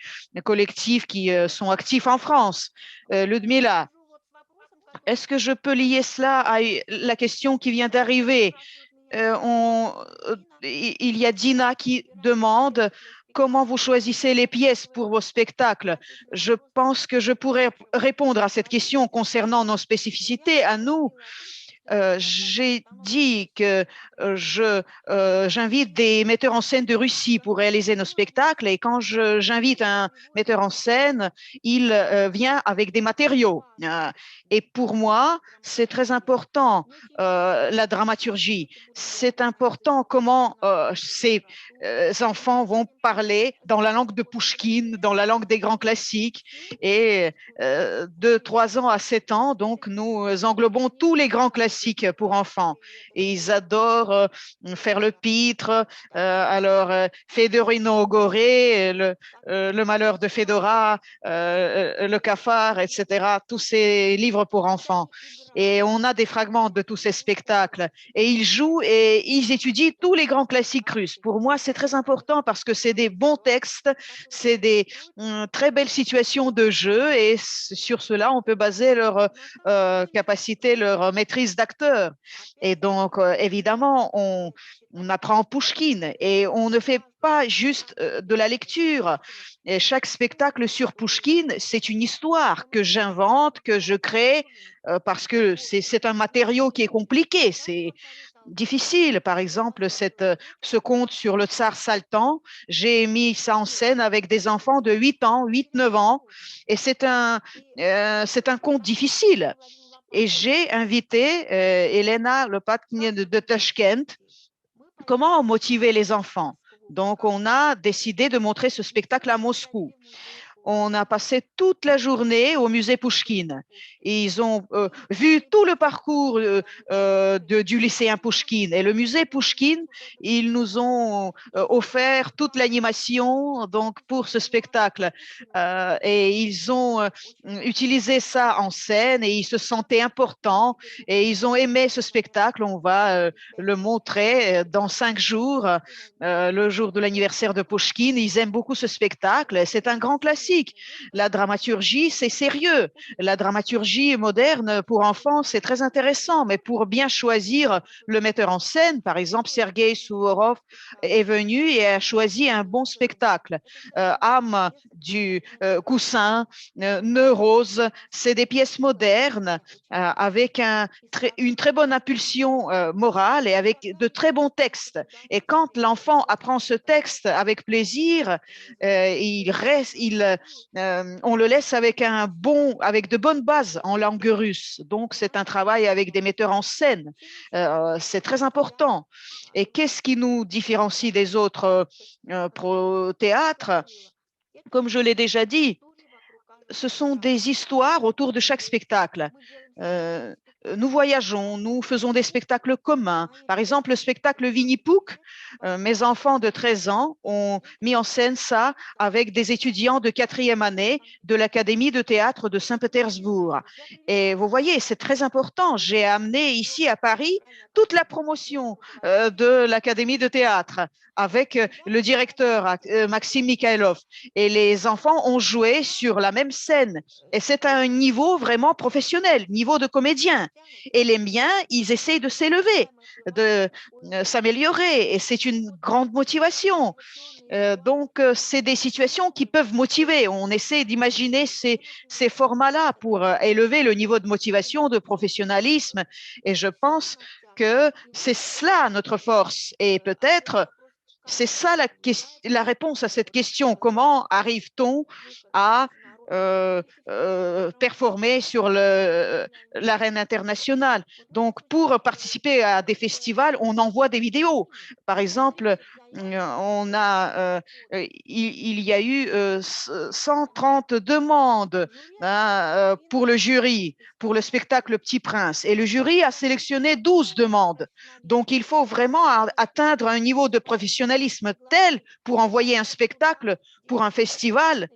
collectifs qui sont actifs en France? Ludmila, est-ce que je peux lier cela à la question qui vient d'arriver? Il y a Dina qui demande comment vous choisissez les pièces pour vos spectacles. Je pense que je pourrais répondre à cette question concernant nos spécificités à nous. J'ai dit que j'invite des metteurs en scène de Russie pour réaliser nos spectacles et quand j'invite un metteur en scène, il vient avec des matériaux. Et pour moi, c'est très important la dramaturgie. C'est important comment ces enfants vont parler dans la langue de Pouchkine, dans la langue des grands classiques. Et de 3 ans à 7 ans, donc nous englobons tous les grands classiques pour enfants. Et ils adorent faire le pitre. Fedorino Goré, le malheur de Fedora, le cafard, etc. Tous ces livres pour enfants. Et on a des fragments de tous ces spectacles. Et ils jouent et ils étudient tous les grands classiques russes. Pour moi, c'est très important parce que c'est des bons textes, c'est des très belles situations de jeu et sur cela, on peut baser leur capacité, leur maîtrise d'acteur. Et donc, évidemment, on apprend Pouchkine et on ne fait pas juste de la lecture. Et chaque spectacle sur Pouchkine, c'est une histoire que j'invente, que je crée, parce que c'est un matériau qui est compliqué, c'est difficile. Par exemple, ce conte sur le tsar Saltan, j'ai mis ça en scène avec des enfants de 8 ans, 8-9 ans, et c'est un conte difficile. Et j'ai invité Elena Lopatkin de Tashkent. Comment motiver les enfants? Donc, on a décidé de montrer ce spectacle à Moscou. On a passé toute la journée au musée Pouchkine. Ils ont vu tout le parcours du lycéen Pouchkine. Et le musée Pouchkine, ils nous ont offert toute l'animation donc pour ce spectacle. Et ils ont utilisé ça en scène et ils se sentaient importants et ils ont aimé ce spectacle. On va le montrer dans 5 jours, le jour de l'anniversaire de Pouchkine. Ils aiment beaucoup ce spectacle. C'est un grand classique. La dramaturgie, c'est sérieux. La dramaturgie moderne pour enfants, c'est très intéressant, mais pour bien choisir le metteur en scène, par exemple, Sergei Souvorov est venu et a choisi un bon spectacle. Âme du coussin, Neurose, c'est des pièces modernes avec une très bonne impulsion morale et avec de très bons textes. Et quand l'enfant apprend ce texte avec plaisir, on le laisse avec de bonnes bases en langue russe. Donc, c'est un travail avec des metteurs en scène. C'est très important. Et qu'est-ce qui nous différencie des autres théâtres? Comme je l'ai déjà dit, ce sont des histoires autour de chaque spectacle. Nous voyageons, nous faisons des spectacles communs. Par exemple, le spectacle Winnie Pooh, mes enfants de 13 ans ont mis en scène ça avec des étudiants de 4e année de l'Académie de théâtre de Saint-Pétersbourg. Et vous voyez, c'est très important. J'ai amené ici à Paris toute la promotion de l'Académie de théâtre avec le directeur Maxime Mikhailov. Et les enfants ont joué sur la même scène. Et c'est à un niveau vraiment professionnel, niveau de comédien. Et les miens, ils essayent de s'élever, de s'améliorer. Et c'est une grande motivation. Donc, c'est des situations qui peuvent motiver. On essaie d'imaginer ces formats-là pour élever le niveau de motivation, de professionnalisme. Et je pense que c'est cela notre force. Et peut-être c'est ça la réponse à cette question. Comment arrive-t-on à performer sur l'arène internationale? Donc, pour participer à des festivals, on envoie des vidéos. Par exemple, Il y a eu 130 demandes pour le jury, pour le spectacle Le Petit Prince. Et le jury a sélectionné 12 demandes. Donc, il faut vraiment atteindre un niveau de professionnalisme tel pour envoyer un spectacle pour un festival,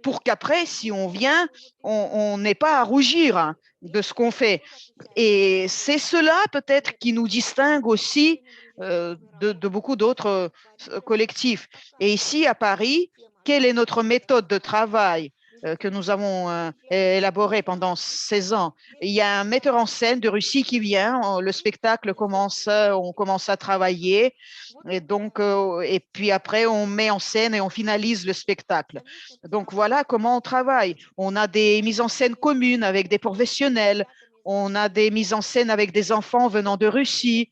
pour qu'après, si on vient, on n'ait pas à rougir de ce qu'on fait. Et c'est cela peut-être qui nous distingue aussi de beaucoup d'autres collectifs. Et ici, à Paris, quelle est notre méthode de travail que nous avons élaborée pendant 16 ans? Il y a un metteur en scène de Russie qui vient, le spectacle commence, on commence à travailler, et donc, et puis après, on met en scène et on finalise le spectacle. Donc voilà comment on travaille. On a des mises en scène communes avec des professionnels. On a des mises en scène avec des enfants venant de Russie.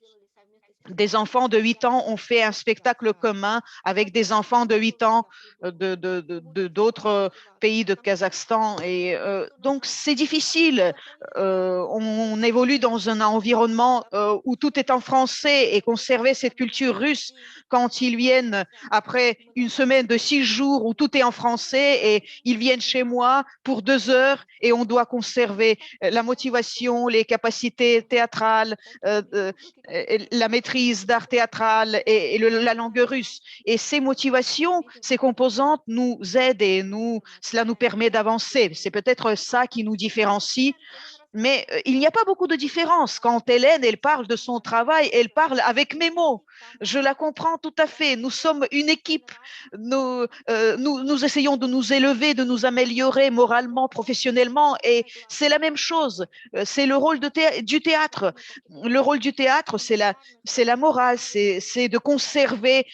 Des enfants de 8 ans ont fait un spectacle commun avec des enfants de 8 ans d'autres pays de Kazakhstan. Et donc, c'est difficile. On évolue dans un environnement où tout est en français et conserver cette culture russe quand ils viennent après une semaine de 6 jours où tout est en français et ils viennent chez moi pour 2 heures et on doit conserver la motivation, les capacités théâtrales, la maîtrise d'art théâtral et la langue russe. Et ces motivations, ces composantes nous aident et cela nous permet d'avancer. C'est peut-être ça qui nous différencie. Mais il n'y a pas beaucoup de différence. Quand Hélène, elle parle de son travail, elle parle avec mes mots. Je la comprends tout à fait. Nous sommes une équipe. Nous essayons de nous élever, de nous améliorer moralement, professionnellement. Et c'est la même chose. C'est le rôle du théâtre. Le rôle du théâtre, c'est la morale. C'est de conserver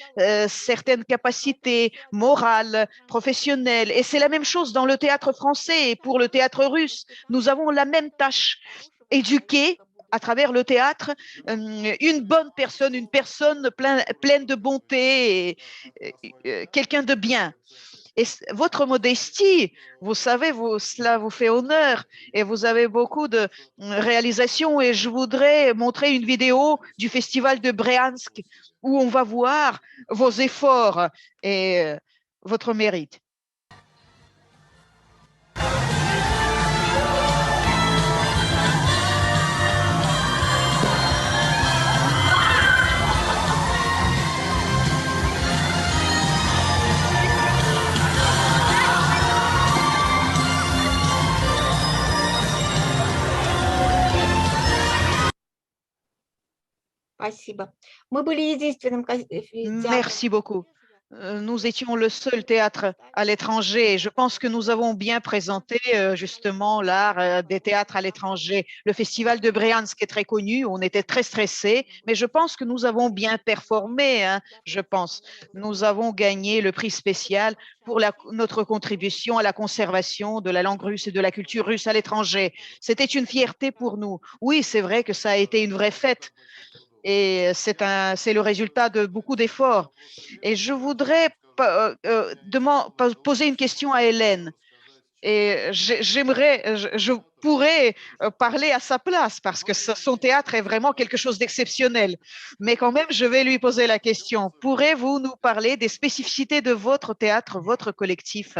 certaines capacités morales, professionnelles. Et c'est la même chose dans le théâtre français et pour le théâtre russe. Nous avons la même tâche, éduquer à travers le théâtre une bonne personne, une personne pleine de bonté, quelqu'un de bien. Et votre modestie, vous savez, cela vous fait honneur et vous avez beaucoup de réalisations. Et je voudrais montrer une vidéo du festival de Briansk où on va voir vos efforts et votre mérite. Спасибо. Мы были единственным театром. Merci beaucoup. Nous étions le seul théâtre à l'étranger et je pense que nous avons bien présenté justement l'art des théâtres à l'étranger. Le festival de Briansk est très connu, on était très stressés, mais je pense que nous avons bien performé, hein, je pense. Nous avons gagné le prix spécial pour notre contribution à la conservation de la langue russe et de la culture russe à l'étranger. C'était une fierté pour nous. Oui, c'est vrai que ça a été une vraie fête. Et c'est le résultat de beaucoup d'efforts. Et je voudrais poser une question à Hélène. Et je pourrais parler à sa place parce que son théâtre est vraiment quelque chose d'exceptionnel. Mais quand même, je vais lui poser la question. Pourrez-vous nous parler des spécificités de votre théâtre, votre collectif?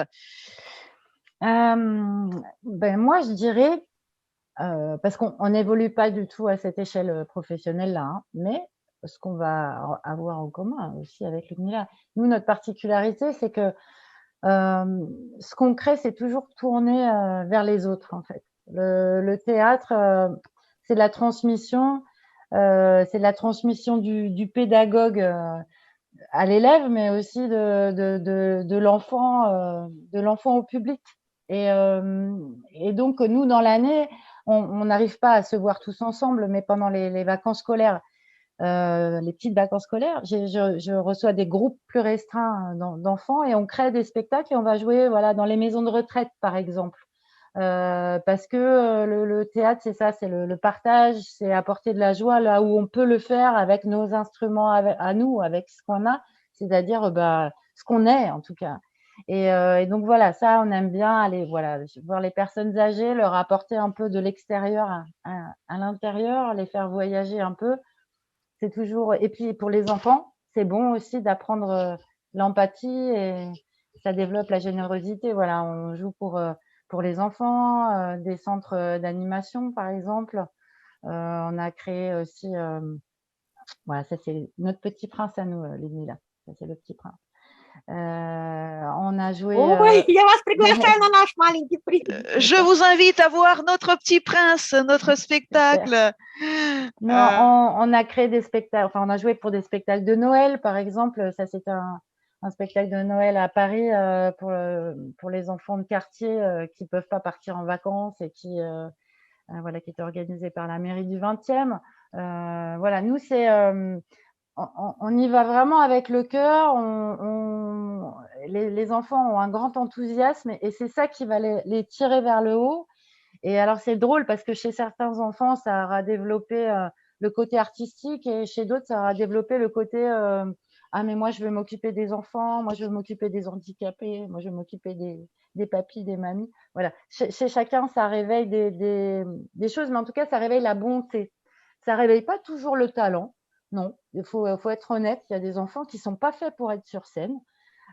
Moi, je dirais, parce qu'on n'évolue pas du tout à cette échelle professionnelle-là, hein, mais ce qu'on va avoir en commun aussi avec Ludmila, nous, notre particularité, c'est que ce qu'on crée, c'est toujours tourné vers les autres, en fait. Le théâtre, c'est la transmission, du pédagogue à l'élève, mais aussi de l'enfant au public. Et donc, nous, dans l'année, on n'arrive pas à se voir tous ensemble, mais pendant les vacances scolaires, les petites vacances scolaires, je reçois des groupes plus restreints d'enfants et on crée des spectacles et on va jouer dans les maisons de retraite, par exemple. Parce que le théâtre, c'est ça, c'est le partage, c'est apporter de la joie là où on peut le faire avec nos instruments à nous, avec ce qu'on a, c'est-à-dire ce qu'on est en tout cas. Et donc voilà, ça, on aime bien aller voir les personnes âgées, leur apporter un peu de l'extérieur à l'intérieur, les faire voyager un peu. C'est toujours. Et puis pour les enfants, c'est bon aussi d'apprendre l'empathie et ça développe la générosité. Voilà, on joue pour les enfants, des centres d'animation, par exemple. On a créé aussi, voilà, ça c'est notre petit prince à nous, Ludmilla. Ça c'est le petit prince. On a joué. Ой, я вас приглашаю на наш маленький принц. Je vous invite à voir notre petit prince, notre spectacle. Non, on a créé des spectacles, enfin, on a joué pour des spectacles de Noël, par exemple. Ça, c'était un spectacle de Noël à Paris pour les enfants de quartier qui peuvent pas partir en vacances et voilà, qui était organisé par la mairie du 20e. Voilà, nous, on y va vraiment avec le cœur. Les enfants ont un grand enthousiasme et c'est ça qui va les tirer vers le haut. Et alors, c'est drôle parce que chez certains enfants, ça aura développé le côté artistique et chez d'autres, ça aura développé le côté ah, mais moi, je veux m'occuper des enfants, moi, je veux m'occuper des handicapés, moi, je veux m'occuper des papis, des mamies. Voilà. Chez chacun, ça réveille des choses, mais en tout cas, ça réveille la bonté. Ça réveille pas toujours le talent. Non, il faut être honnête. Il y a des enfants qui sont pas faits pour être sur scène.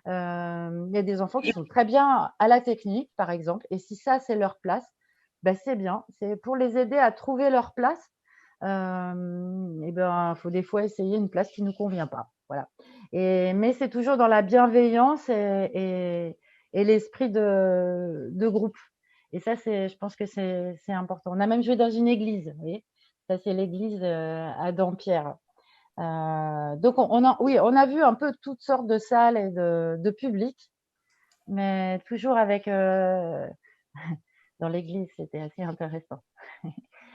Il y a des enfants qui sont très bien à la technique, par exemple. Et si ça, c'est leur place, ben, c'est bien. C'est pour les aider à trouver leur place. Et ben, faut des fois essayer une place qui nous convient pas. Voilà. Mais c'est toujours dans la bienveillance et l'esprit de groupe. Et ça, je pense que c'est important. On a même joué dans une église. Vous voyez, ça, c'est l'église à Dampierre. Donc, oui, on a vu un peu toutes sortes de salles et de publics, mais toujours avec dans l'église, c'était assez intéressant.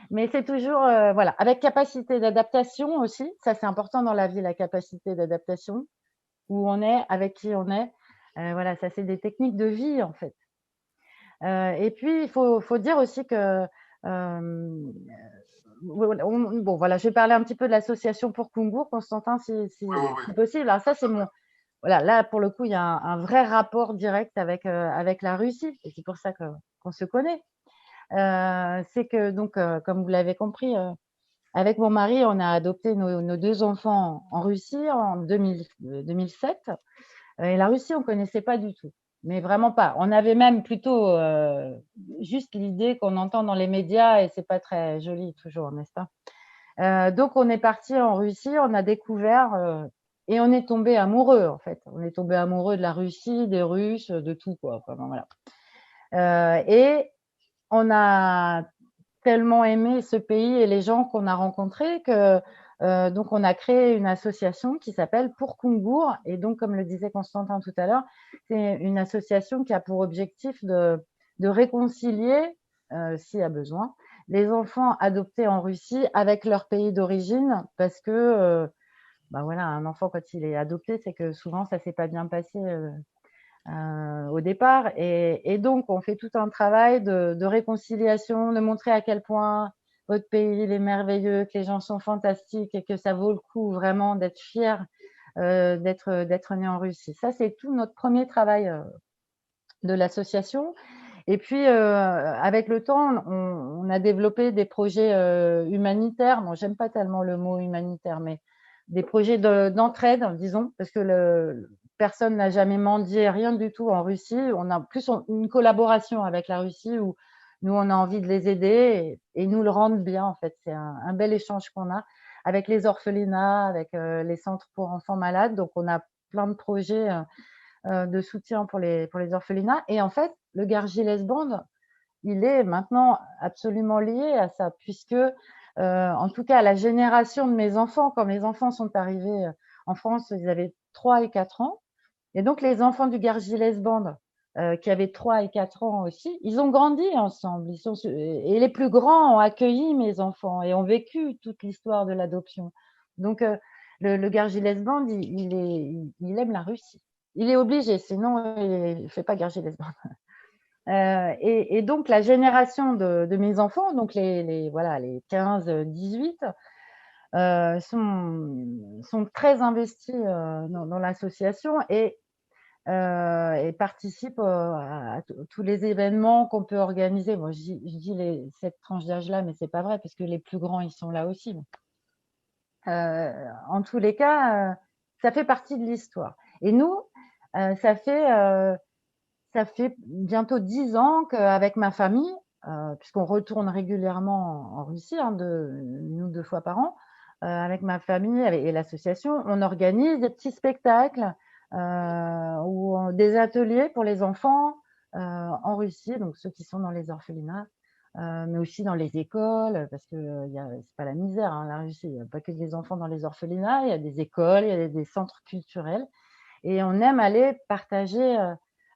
Mais c'est toujours voilà, avec capacité d'adaptation aussi. Ça, c'est important dans la vie, la capacité d'adaptation. Où on est, avec qui on est. Voilà, ça, c'est des techniques de vie en fait. Et puis, il faut dire aussi que bon, voilà, je vais parler un petit peu de l'association pour Kungur, Constantin, si possible. Alors ça, c'est voilà, là, pour le coup, il y a un vrai rapport direct avec la Russie, et c'est pour ça qu'on se connaît. C'est que, donc, comme vous l'avez compris, avec mon mari, on a adopté nos 2 enfants en Russie en 2007. Et la Russie, on connaissait pas du tout, mais vraiment pas. On avait même plutôt juste l'idée qu'on entend dans les médias et c'est pas très joli toujours, n'est-ce pas? Donc on est parti en Russie, on a découvert et on est tombé amoureux en fait. On est tombé amoureux de la Russie, des Russes, de tout quoi. Vraiment, voilà. Et on a tellement aimé ce pays et les gens qu'on a rencontrés que donc on a créé une association qui s'appelle Pour Kungur. Et donc, comme le disait Constantin tout à l'heure, c'est une association qui a pour objectif de réconcilier, s'il y a besoin, les enfants adoptés en Russie avec leur pays d'origine, parce que bah voilà, un enfant quand il est adopté, c'est que souvent ça s'est pas bien passé au départ. Et donc, on fait tout un travail de réconciliation, de montrer à quel point votre pays il est merveilleux, que les gens sont fantastiques et que ça vaut le coup vraiment d'être fier d'être né en Russie. Ça, c'est tout notre premier travail de l'association. Et puis, avec le temps, on a développé des projets humanitaires. Bon, j'aime pas tellement le mot humanitaire, mais des projets d'entraide, disons, parce que personne n'a jamais mendié, rien du tout en Russie. On a plus une collaboration avec la Russie où nous, on a envie de les aider et ils nous le rendent bien, en fait. C'est un bel échange qu'on a avec les orphelinats, avec les centres pour enfants malades. Donc, on a plein de projets de soutien pour les orphelinats. Et en fait, le Gargilès Band, il est maintenant absolument lié à ça, puisque en tout cas, la génération de mes enfants, quand mes enfants sont arrivés en France, ils avaient 3 et 4 ans. Et donc, les enfants du Gargilès Band, qui avaient 3 et 4 ans aussi, ils ont grandi ensemble. Et les plus grands ont accueilli mes enfants et ont vécu toute l'histoire de l'adoption. Donc, le Gargilès Band, il aime la Russie. Il est obligé, sinon il ne fait pas Gargilès Band. Et donc, la génération de mes enfants, donc voilà, les 15-18, sont très investis dans l'association et participent à tous les événements qu'on peut organiser. Moi, je dis cette tranche d'âge-là, mais c'est pas vrai parce que les plus grands, ils sont là aussi. En tous les cas, ça fait partie de l'histoire. Et nous, ça fait bientôt 10 ans qu'avec ma famille, puisqu'on retourne régulièrement en Russie, hein, 1 ou 2 fois par an, avec ma famille et l'association, on organise des petits spectacles ou des ateliers pour les enfants en Russie, donc ceux qui sont dans les orphelinats, mais aussi dans les écoles, parce que c'est pas la misère, hein, la Russie, il n'y a pas que des enfants dans les orphelinats, il y a des écoles, il y a des centres culturels, et on aime aller partager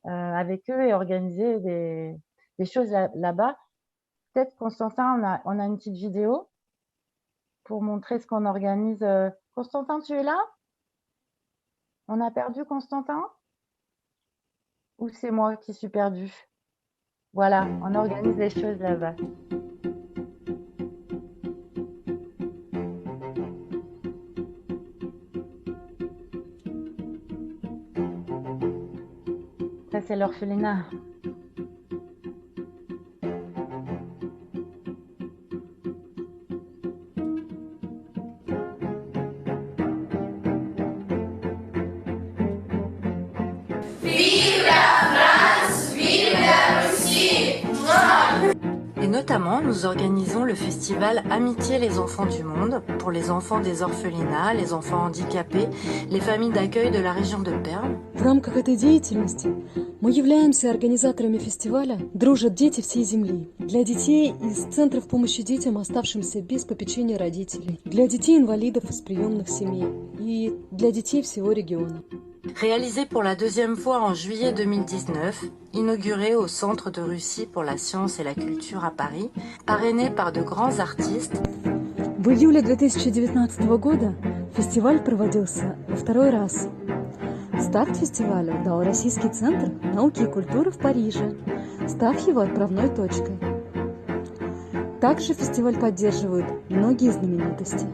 avec eux et organiser des choses là-bas. Peut-être, Constantin, on a une petite vidéo pour montrer ce qu'on organise. Constantin, tu es là? On a perdu Constantin? Ou c'est moi qui suis perdue? Voilà, on organise les choses là-bas. Ça, c'est l'orphelinat. Et notamment, nous organisons le festival Amitié les enfants du monde pour les enfants des orphelinats, les enfants handicapés, les familles d'accueil de la région de Perm. В рамках этой деятельности мы являемся организаторами фестиваля «Дружат дети всей Земли» для детей из центров помощи детям, оставшимся без попечения родителей, для детей-инвалидов из приемных семей и для детей всего региона. Réalisé pour la 2e fois en juillet 2019, inauguré au Centre de Russie pour la science et la culture à Paris, parrainé par de grands artistes. В июле 2019 года фестиваль проводился во 2-й раз. Старт фестиваля дал Российский центр науки и культуры в Париже, став его отправной точкой. Также фестиваль поддерживают многие знаменитости.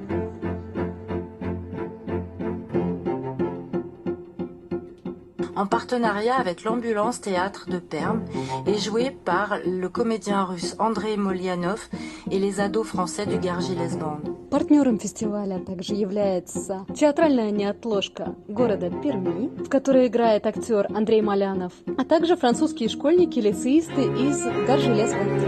En partenariat avec l'Ambulance Théâtre de Perm et joué par le comédien russe Andrei Molyanov et les ados français du Gargilles Band. Партнером фестиваля также является театральная неотложка города Перми, в которой играет актер Андрей Малянов, а также французские школьники-лицеисты из Гаржелес Банд.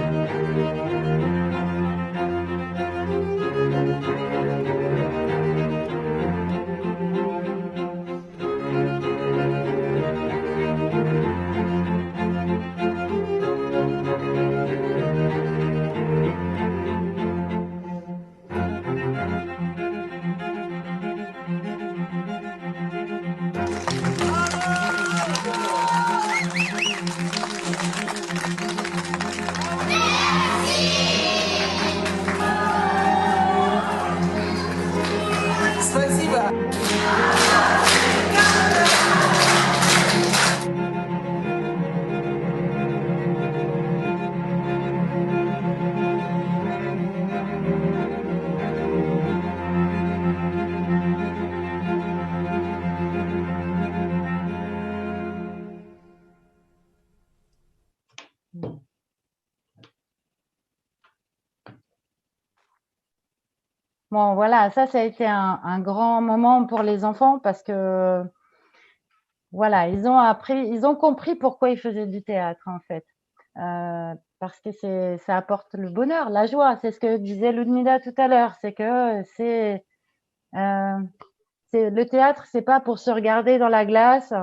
Bon, voilà, ça a été un grand moment pour les enfants parce que, voilà, ils ont compris pourquoi ils faisaient du théâtre, en fait. Parce que ça apporte le bonheur, la joie. C'est ce que disait Ludmila tout à l'heure. C'est que le théâtre, c'est pas pour se regarder dans la glace.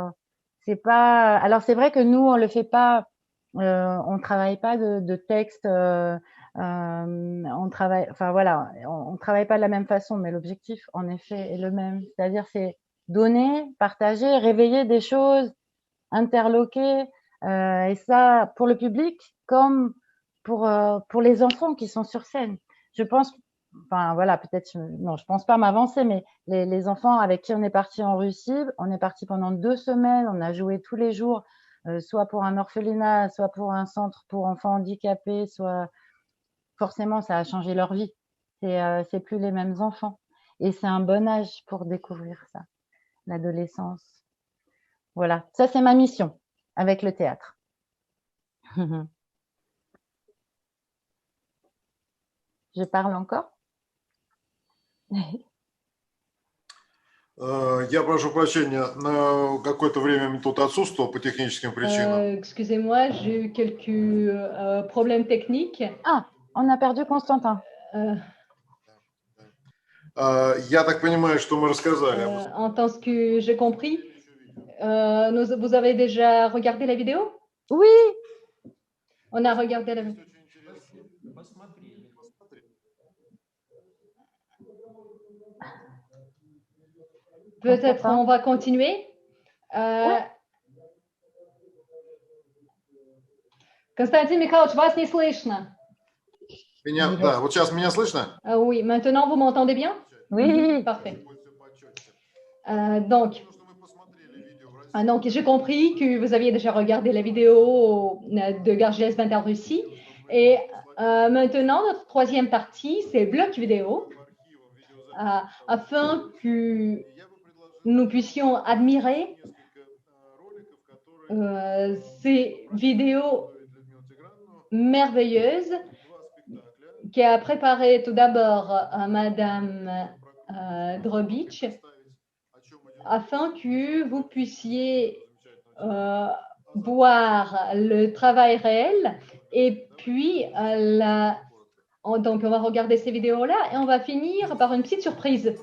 C'est pas. Alors c'est vrai que nous, on le fait pas. On travaille pas de texte. On travaille. Enfin voilà, on travaille pas de la même façon, mais l'objectif, en effet, est le même. C'est-à-dire, c'est donner, partager, réveiller des choses, interloquer. Et ça, pour le public, comme pour les enfants qui sont sur scène. Je pense, enfin voilà, peut-être, non, je pense pas m'avancer, mais les enfants avec qui on est parti en Russie, on est parti pendant 2 semaines, on a joué tous les jours, soit pour un orphelinat, soit pour un centre pour enfants handicapés, soit forcément, ça a changé leur vie. C'est plus les mêmes enfants. Et c'est un bon âge pour découvrir ça, l'adolescence. Voilà, ça c'est ma mission avec le théâtre. Je parle encore? Я прошу прощения, на какое-то время тут отсутствовал по техническим причинам. Excusez-moi, j'ai eu quelques problèmes techniques. Ah, on a perdu Constantin. Я так понимаю, что мы рассказали. En tant que j'ai compris, vous avez déjà regardé la vidéo? Oui, On a regardé la vidéo. Peut-être on va continuer. Константин Михайлович, вас не слышно. Меня, да, вот сейчас меня слышно? Oui, maintenant vous m'entendez bien? oui. Parfait. Donc, j'ai compris que vous aviez déjà regardé la vidéo de Gargilès Russie. Et maintenant, notre troisième partie, c'est le bloc vidéo, afin que nous puissions admirer ces vidéos merveilleuses qui a préparé tout d'abord Madame Drobitch, afin que vous puissiez voir le travail réel. Et puis, donc on va regarder ces vidéos-là et on va finir par une petite surprise.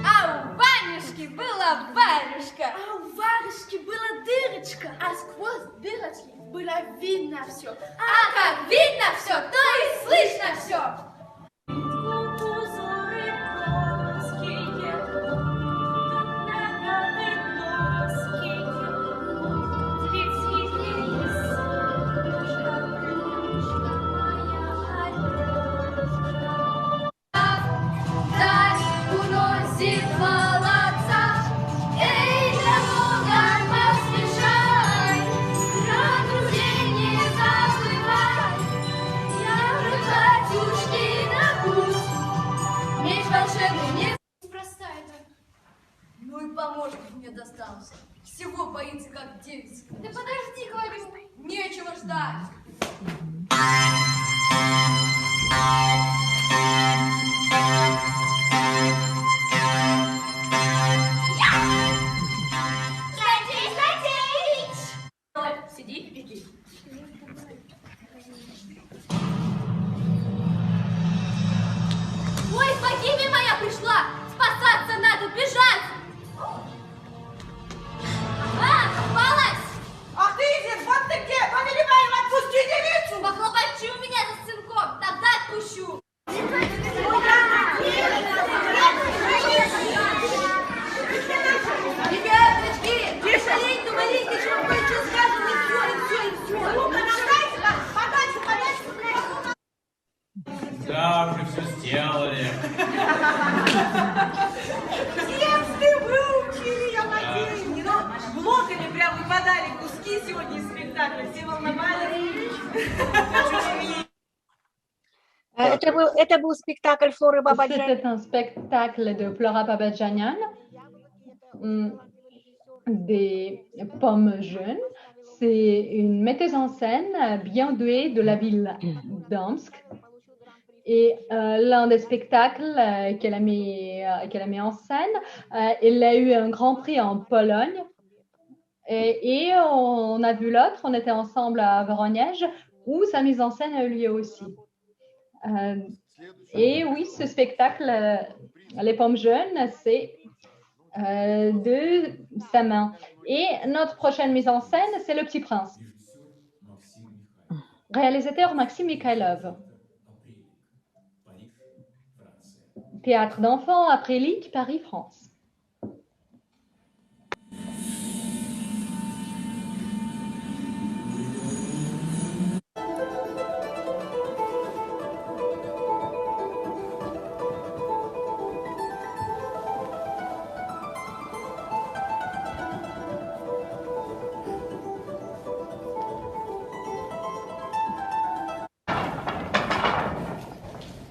А у Варежки была дырочка, а сквозь дырочки было видно все. А как видно все, то и слышно все. Ну и помощник мне достался. Всего боится как девица. Да подожди, говорю. Нечего ждать. Садись! Сиди, иди. Ой, богиня моя пришла! Спасаться надо, бежать! Попалась! Ах ты, Изин, вот ты где! Повелеваем, отпусти девицу! Похлопочи у меня за сынком, тогда отпущу! Ребяточки, тише, маленько, что кое-что скажем, и все. Ну-ка, нагайся, подальше. Да, уже все сделали. Тексты выучили, я надеюсь. Ну, блоками прям выпадали куски сегодня из спектакля. Все волновались. Это был спектакль Флоры Бабаджанян. C'était un spectacle de Flora Babadjanian, des pommes jeunes. C'est une metteuse en scène bien douée de la ville d'Omsk. Et l'un des spectacles qu'elle a mis en scène, elle a eu un grand prix en Pologne. Et on a vu l'autre, on était ensemble à Voronezh, où sa mise en scène a eu lieu aussi. Et oui, ce spectacle, Les pommes jeunes, c'est de sa main. Et notre prochaine mise en scène, c'est Le Petit Prince. Réalisateur Maxime Mikhailov. Théâtre d'enfants à Prélic, Paris, France.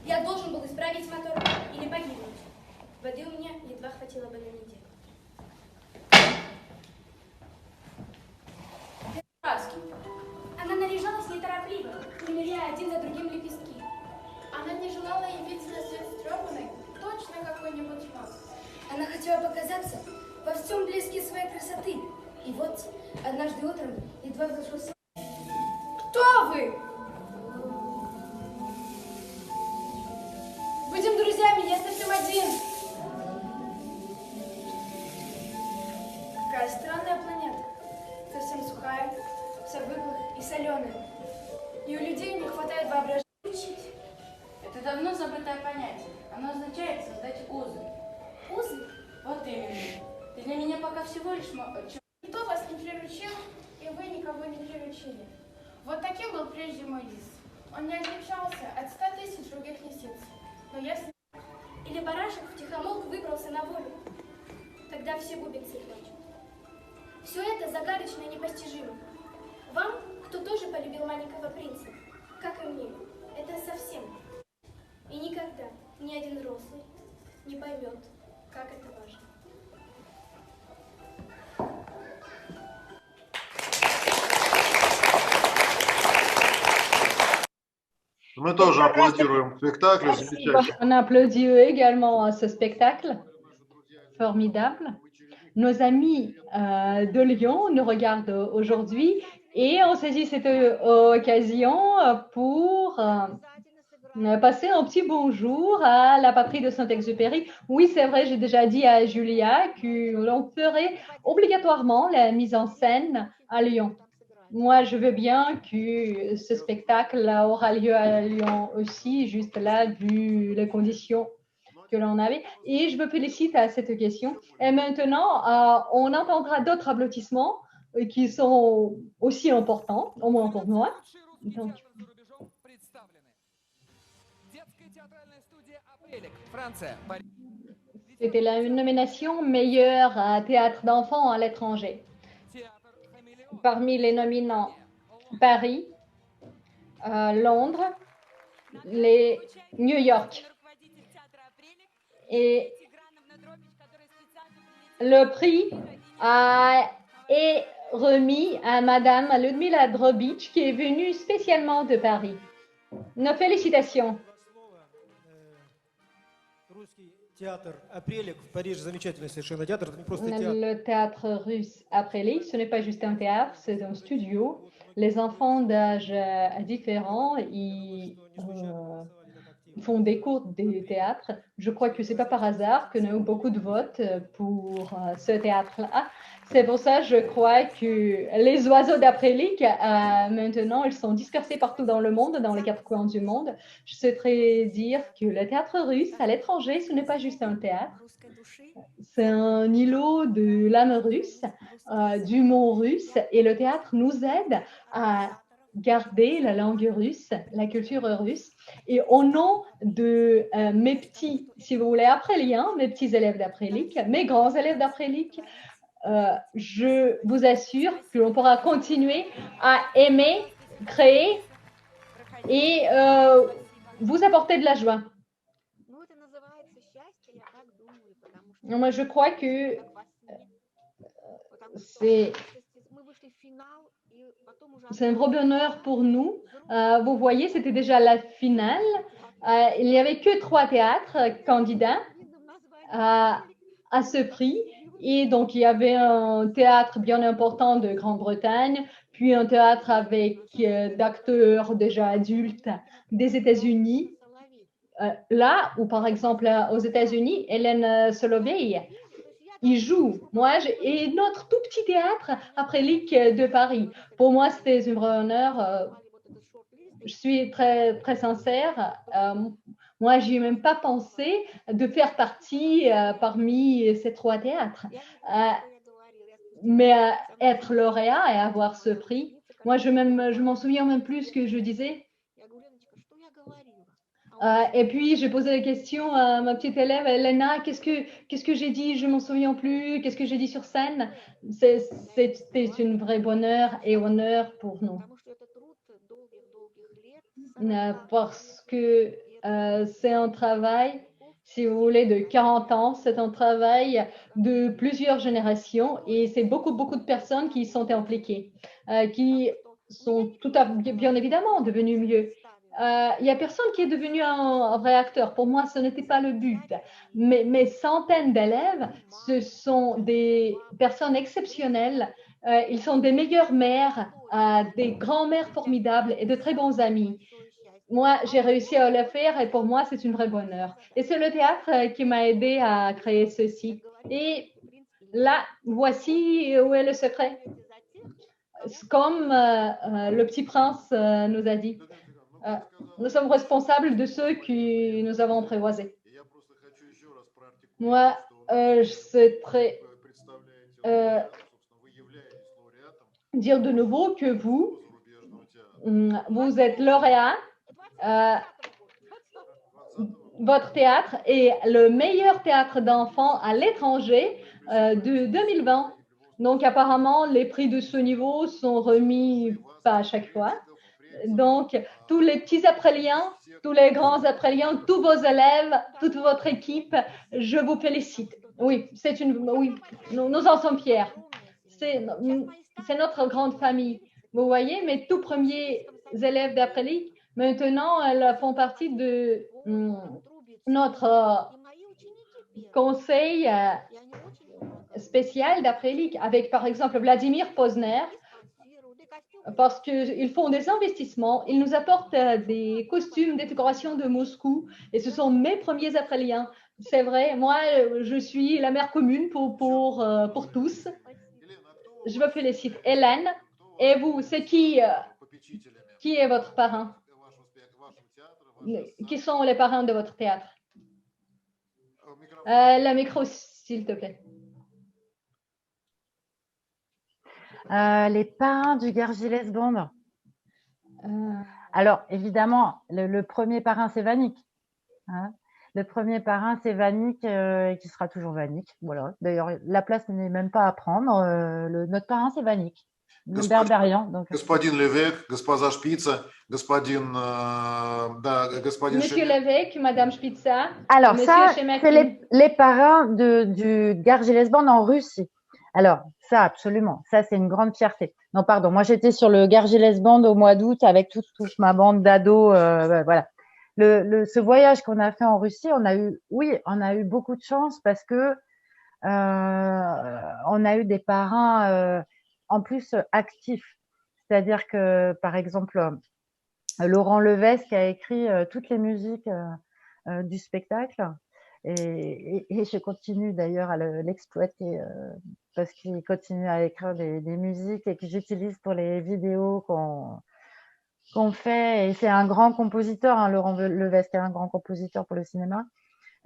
Я должен был исправить мотор или погибнуть. Воды у меня едва хватило Она хотела показаться во всем блеске своей красоты. И вот однажды утром едва взошел солнце. Кто вы? Будем друзьями, я совсем один. Какая странная планета. Совсем сухая, вся в иглах и соленая. И у людей не хватает воображения. Это давно забытое понятие. Оно означает создать узы. Узы? Вот именно. Ты для меня пока всего лишь... Никто вас не приручил, и вы никого не приручили. Вот таким был прежде мой лис. Он не отличался от 100 000 других лисиц. Но я... Или барашек втихомолку выбрался на волю. Тогда все бубенцы плачут. Все это загадочно и непостижимо. Вам, кто тоже полюбил маленького принца, как и мне, это совсем. И никогда ни один взрослый не поймет, как это важно. Мы тоже аплодируем спектаклю. Замечательно. On applaudit également à ce spectacle formidable. Nos amis de Lyon nous regardent aujourd'hui et on saisit cette occasion pour passer un petit bonjour à la patrie de Saint-Exupéry. Oui, c'est vrai, j'ai déjà dit à Julia que l'on ferait obligatoirement la mise en scène à Lyon. Moi, je veux bien que ce spectacle aura lieu à Lyon aussi, juste là, vu les conditions que l'on avait. Et je me félicite à cette question. Et maintenant, on entendra d'autres applaudissements qui sont aussi importants, au moins pour moi. Donc, c'était une nomination meilleur théâtre d'enfants à l'étranger. Parmi les nominants, Paris, Londres, New York. Et le prix est remis à Madame Ludmila Drobic, qui est venue spécialement de Paris. Nos félicitations. Le théâtre russe Aprélie, ce n'est pas juste un théâtre, c'est un studio. Les enfants d'âge différents ils font des cours de théâtre. Je crois que ce n'est pas par hasard que nous avons beaucoup de votes pour ce théâtre-là. C'est pour ça que je crois que les oiseaux d'Aprélie, maintenant, ils sont dispersés partout dans le monde, dans les 4 coins du monde. Je souhaiterais dire que le théâtre russe à l'étranger, ce n'est pas juste un théâtre. C'est un îlot de l'âme russe, du mot russe, et le théâtre nous aide à garder la langue russe, la culture russe. Et au nom de mes petits, si vous voulez, apréliens, mes petits élèves d'Aprélique, mes grands élèves d'Aprélique, je vous assure que l'on pourra continuer à aimer, créer et vous apporter de la joie. Moi, je crois que c'est un gros bonheur pour nous. Vous voyez, c'était déjà la finale. Il n'y avait que 3 théâtres candidats à ce prix. Et donc, il y avait un théâtre bien important de Grande-Bretagne, puis un théâtre avec d'acteurs déjà adultes des États-Unis. Là où, par exemple, aux États-Unis, Hélène Solovey, il joue. Et notre tout petit théâtre Aprélique de Paris. Pour moi, c'était un vrai honneur. Je suis très, très sincère. Moi, je n'y ai même pas pensé de faire partie parmi ces 3 théâtres. Mais être lauréat et avoir ce prix, moi, je m'en souviens même plus ce que je disais. Et puis, j'ai posé la question à ma petite élève, Elena, qu'est-ce que j'ai dit? Je m'en souviens plus. Qu'est-ce que j'ai dit sur scène? C'était une vraie bonheur et honneur pour nous. Parce que c'est un travail, si vous voulez, de 40 ans. C'est un travail de plusieurs générations et c'est beaucoup de personnes qui y sont impliquées, qui sont bien évidemment devenues mieux. il n'y a personne qui est devenu un vrai acteur. Pour moi, ce n'était pas le but. Mais mes centaines d'élèves, ce sont des personnes exceptionnelles. Ils sont des meilleures mères, des grands-mères formidables et de très bons amis. Moi, j'ai réussi à le faire et pour moi, c'est une vraie bonheur. Et c'est le théâtre qui m'a aidé à créer ceci. Et là, voici où est le secret. Comme le petit prince nous a dit. Nous sommes responsables de ceux que nous avons apprivoisés. Moi, je souhaiterais dire de nouveau que vous êtes lauréat. Votre théâtre est le meilleur théâtre d'enfants à l'étranger de 2020. Donc, apparemment, les prix de ce niveau sont remis pas à chaque fois. Donc, tous les petits apréliens, tous les grands apréliens, tous vos élèves, toute votre équipe, je vous félicite. Oui, oui, nous en sommes fiers. C'est notre grande famille. Vous voyez, mes tout premiers élèves d'Après-Ligue, maintenant, elles font partie de notre conseil spécial d'Après-Ligue, avec par exemple Vladimir Posner, parce qu'ils font des investissements, ils nous apportent des costumes, des décorations de Moscou, et ce sont mes premiers apréliens. C'est vrai, moi, je suis la mère commune pour tous. Je vous félicite. Hélène, et vous, c'est qui est votre parrain? Qui sont les parrains de votre théâtre? Le micro, s'il te plaît. Les parrains du Gargilès Band. Alors, évidemment, le premier parrain, c'est Vanik. Hein, le premier parrain, c'est Vanik, qui sera toujours Vanik. Voilà. D'ailleurs, la place n'est même pas à prendre. Notre parrain, c'est Vanik. Berberian. Господин l'évêque, госпожа Шпица, господин Monsieur l'évêque, Madame Spitza. Alors, ça, c'est les parrains du Gargilès Band en Russie. Alors, ça, absolument. Ça, c'est une grande fierté. Non, pardon. Moi, j'étais sur le Gargilès Band au mois d'août avec toute ma bande d'ados. Voilà. Ce voyage qu'on a fait en Russie, on a eu beaucoup de chance parce que on a eu des parrains en plus actifs. C'est-à-dire que, par exemple, Laurent Levesque a écrit toutes les musiques du spectacle. Et je continue d'ailleurs à l'exploiter parce qu'il continue à écrire des musiques et que j'utilise pour les vidéos qu'on fait. Et c'est un grand compositeur, hein, Laurent Levesque est un grand compositeur pour le cinéma.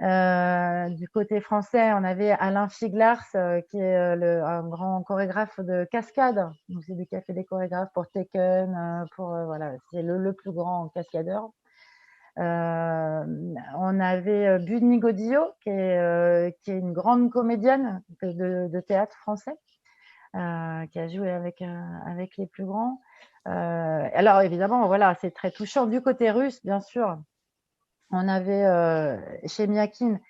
Du côté français, on avait Alain Figlars qui est un grand chorégraphe de cascade. Donc c'est lui qui a fait des chorégraphes pour Taken, voilà, c'est le plus grand cascadeur. On avait Bunny Godillot qui est une grande comédienne de théâtre français qui a joué avec les plus grands. Alors évidemment, voilà, c'est très touchant. Du côté russe, bien sûr, on avait Chemiakin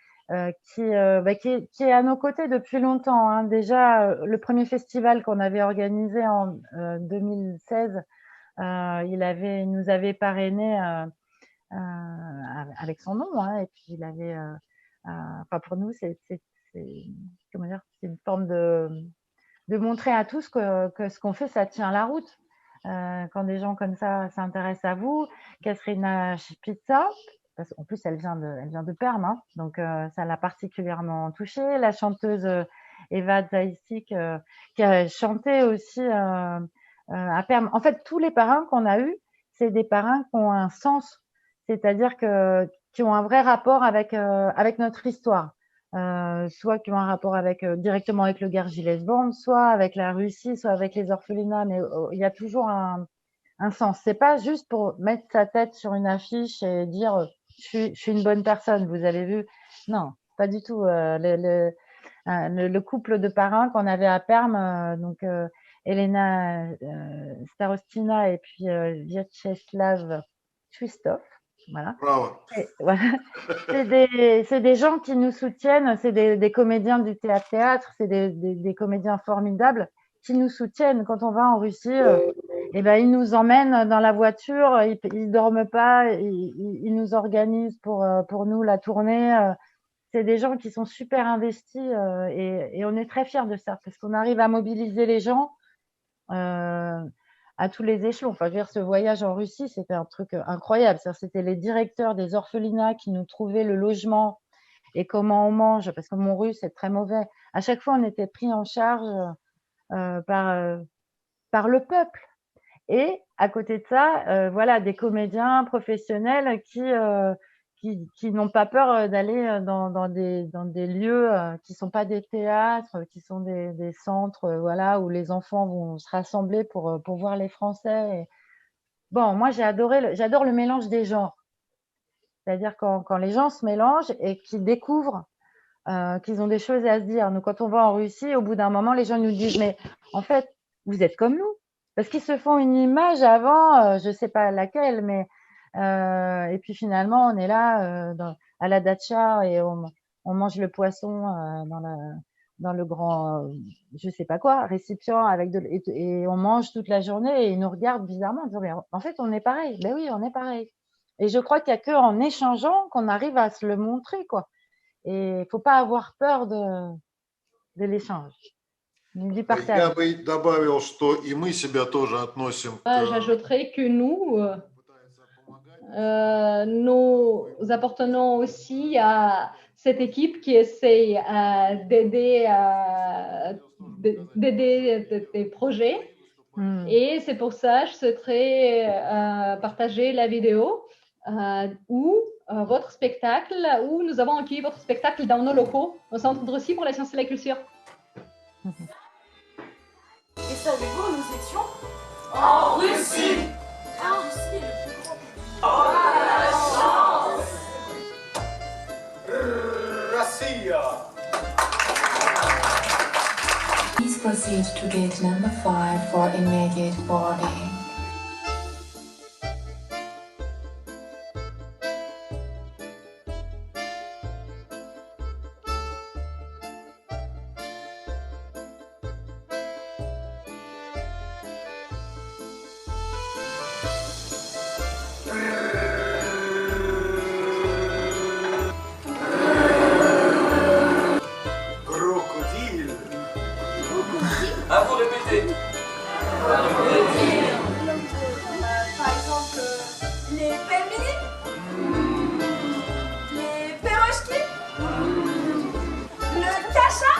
qui est à nos côtés depuis longtemps. Hein. Déjà, le premier festival qu'on avait organisé en 2016, il nous avait parrainé avec son nom, hein, et puis il avait, enfin pour nous, c'est une forme de montrer à tous que ce qu'on fait, ça tient la route. Quand des gens comme ça s'intéressent à vous, Katrina Spitza, en plus elle vient de Perm, hein, donc ça l'a particulièrement touchée. La chanteuse Eva Zaïsik qui a chanté aussi à Perm. En fait, tous les parrains qu'on a eus, c'est des parrains qui ont un sens. C'est-à-dire qui ont un vrai rapport avec notre histoire, soit qui ont un rapport directement avec le Gargilès Band, soit avec la Russie, soit avec les orphelinats, mais il y a toujours un sens. C'est pas juste pour mettre sa tête sur une affiche et dire je suis une bonne personne, vous avez vu. Non, pas du tout. Le couple de parrains qu'on avait à Perm, donc Elena Starostina et puis Vyacheslav Twistov. Voilà. Voilà. C'est des gens qui nous soutiennent, c'est des comédiens du théâtre, c'est des comédiens formidables qui nous soutiennent quand on va en Russie. Et ben ils nous emmènent dans la voiture, ils dorment pas, ils nous organisent pour nous la tournée. C'est des gens qui sont super investis et on est très fiers de ça parce qu'on arrive à mobiliser les gens à tous les échelons. Enfin, je veux dire, ce voyage en Russie, c'était un truc incroyable. C'était les directeurs des orphelinats qui nous trouvaient le logement et comment on mange, parce que mon russe est très mauvais. À chaque fois, on était pris en charge par le peuple. Et à côté de ça, voilà, des comédiens professionnels qui n'ont pas peur d'aller dans des lieux qui sont pas des théâtres, qui sont des centres, voilà, où les enfants vont se rassembler pour voir les Français. Et... Bon, moi, j'adore le mélange des genres. C'est-à-dire quand les gens se mélangent et qu'ils découvrent qu'ils ont des choses à se dire. Nous, quand on va en Russie, au bout d'un moment, les gens nous disent, mais en fait, vous êtes comme nous. Parce qu'ils se font une image avant, je sais pas laquelle, mais et puis finalement, on est là à la datcha et on mange le poisson dans le grand, je sais pas quoi, récipient avec et on mange toute la journée et ils nous regardent bizarrement en disant, mais en fait, on est pareil. Ben oui, on est pareil. Et je crois qu'il y a que en échangeant qu'on arrive à se le montrer, quoi. Et il faut pas avoir peur de l'échange. Du partage. Я бы добавил, что и мы себя тоже относим к... J'ajouterais que nous appartenons aussi à cette équipe qui essaye d'aider des projets. Et c'est pour ça que je souhaiterais partager la vidéo où votre spectacle, où nous avons accueilli votre spectacle dans nos locaux au Centre de Russie pour la science et la culture. Et savez-vous, nous étions en Russie. En Russie, le plus grand pays. Oh la chance! Россия! Please proceed to gate number 5 for immediate boarding. À vous répéter. Par exemple, les pelmeni, les pirochki, le kasha.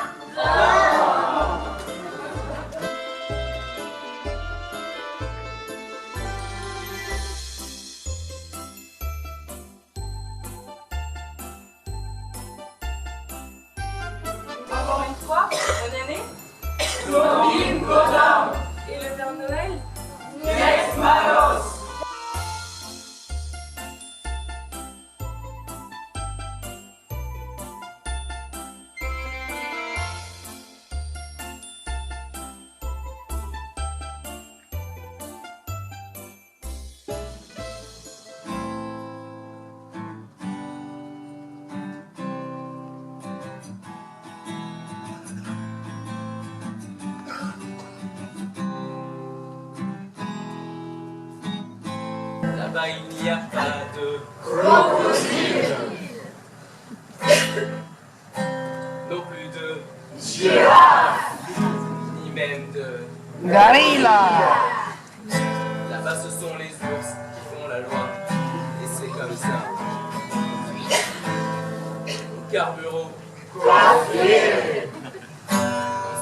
Encore une fois, bonne année. Novim Godam. Et le Père Noël? Yes, Manos. Là-bas il n'y a pas de Crocodile. non plus de Girafe. ni même de Gorilla. là-bas ce sont les ours qui font la loi et c'est comme ça. Au carburant, on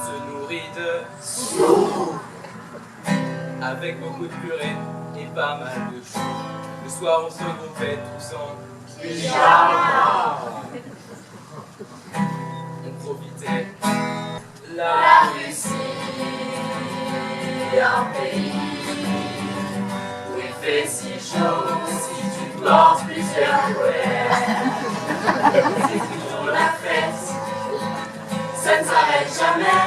se nourrit de soupe avec beaucoup de purée et pas mal de choux. Le soir on se regroupait tous en pyjama. On profitait. La Russie, un pays où il fait si chaud si tu portes plusieurs couverts. C'est toujours la fête, ça ne s'arrête jamais.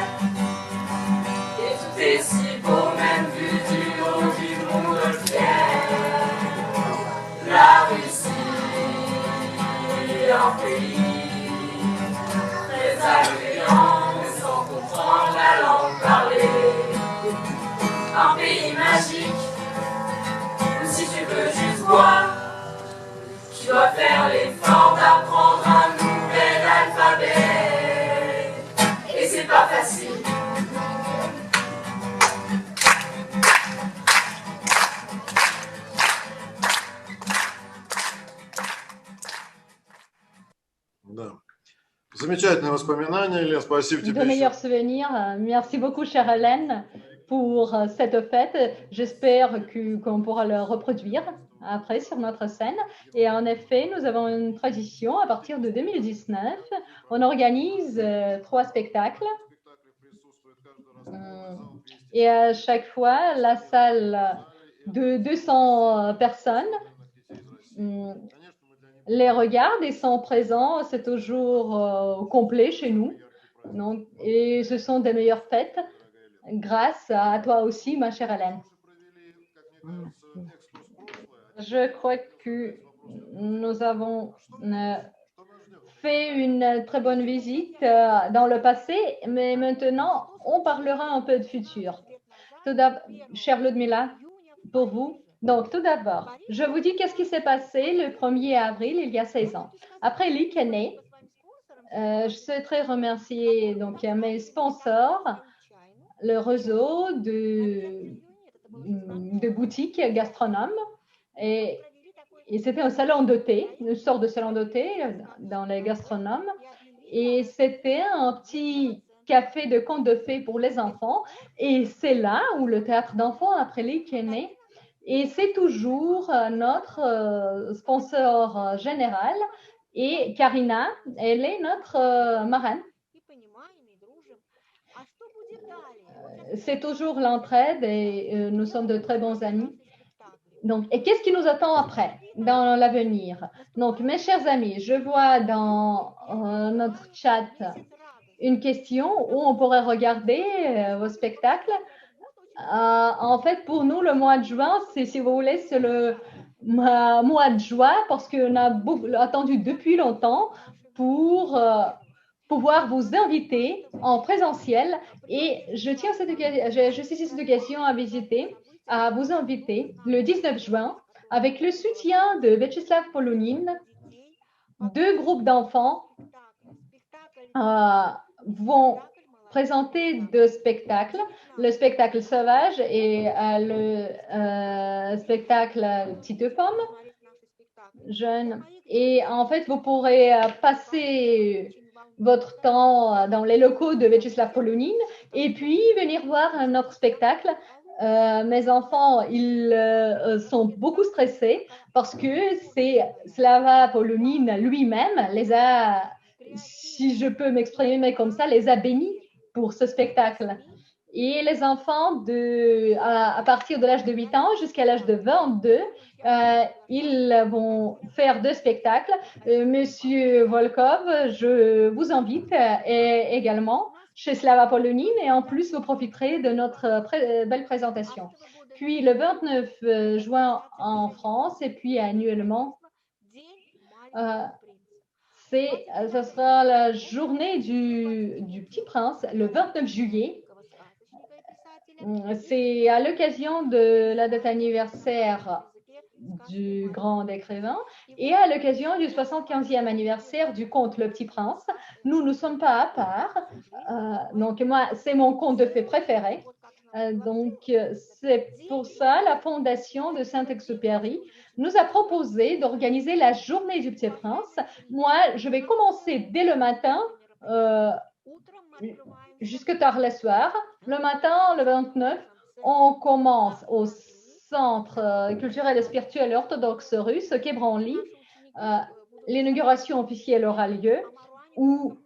Et tout est si beau, même vu du haut du montgolfière. La Russie, un pays très agréable sans comprendre la langue parlée. Un pays magique Toi, tu dois faire l'effort d'apprendre un nouvel alphabet. Et c'est pas facile. Да. Замечательные воспоминания, Илья, спасибо тебе. De meilleurs souvenirs. Merci beaucoup, chère Hélène, pour cette fête. J'espère qu'on pourra le reproduire après sur notre scène. Et en effet, nous avons une tradition. À partir de 2019, on organise 3 spectacles. Et à chaque fois, la salle de 200 personnes les regarde et sont présents. C'est toujours complet chez nous. Donc, et ce sont des meilleures fêtes grâce à toi aussi, ma chère Hélène. Je crois que nous avons fait une très bonne visite dans le passé, mais maintenant, on parlera un peu de futur. Tout d'abord, chère Ludmila, pour vous. Donc, tout d'abord, je vous dis qu'est-ce qui s'est passé le 1er avril, il y a 16 ans. Après Lick est né, je souhaiterais remercier donc, mes sponsors, le réseau de boutiques gastronomes. Et c'était un salon de thé, une sorte de salon de thé dans les gastronomes. Et c'était un petit café de contes de fées pour les enfants. Et c'est là où le théâtre d'enfants après Lick est né. Et c'est toujours notre sponsor général. Et Karina, elle est notre marraine. C'est toujours l'entraide et nous sommes de très bons amis. Donc, et qu'est-ce qui nous attend après, dans l'avenir? Donc, mes chers amis, je vois dans notre chat une question où on pourrait regarder vos spectacles. En fait, pour nous, le mois de juin, c'est, si vous voulez, c'est le mois de juin parce qu'on a attendu depuis longtemps pour pouvoir vous inviter en présentiel. Et je saisis cette occasion à vous inviter le 19 juin avec le soutien de Vyacheslav Polonin. 2 groupes d'enfants vont présenter 2 spectacles, le spectacle sauvage et le spectacle Petite Pomme jeune. Et en fait, vous pourrez passer votre temps dans les locaux de Vyacheslav Polonin et puis venir voir un autre spectacle. Mes enfants, ils sont beaucoup stressés parce que c'est Slava Polonin lui-même les a, si je peux m'exprimer comme ça, les a bénis pour ce spectacle. Et les enfants à partir de l'âge de 8 ans jusqu'à l'âge de 22, ils vont faire 2 spectacles. Monsieur Volkov, je vous invite également chez Slava Polonin et en plus vous profiterez de notre belle présentation. Puis le 29 juin en France et puis annuellement, ce sera la journée du Petit Prince, le 29 juillet. C'est à l'occasion de la date anniversaire du grand écrivain et à l'occasion du 75e anniversaire du conte Le Petit Prince. Nous ne sommes pas à part. Donc, moi, c'est mon conte de fées préféré. Donc, c'est pour ça la Fondation de Saint-Exupéry nous a proposé d'organiser la journée du Petit Prince. Moi, je vais commencer dès le matin jusque tard le soir. Le matin, le 29, on commence au Centre culturel et spirituel orthodoxe russe, Quai Branly. L'inauguration officielle aura lieu où,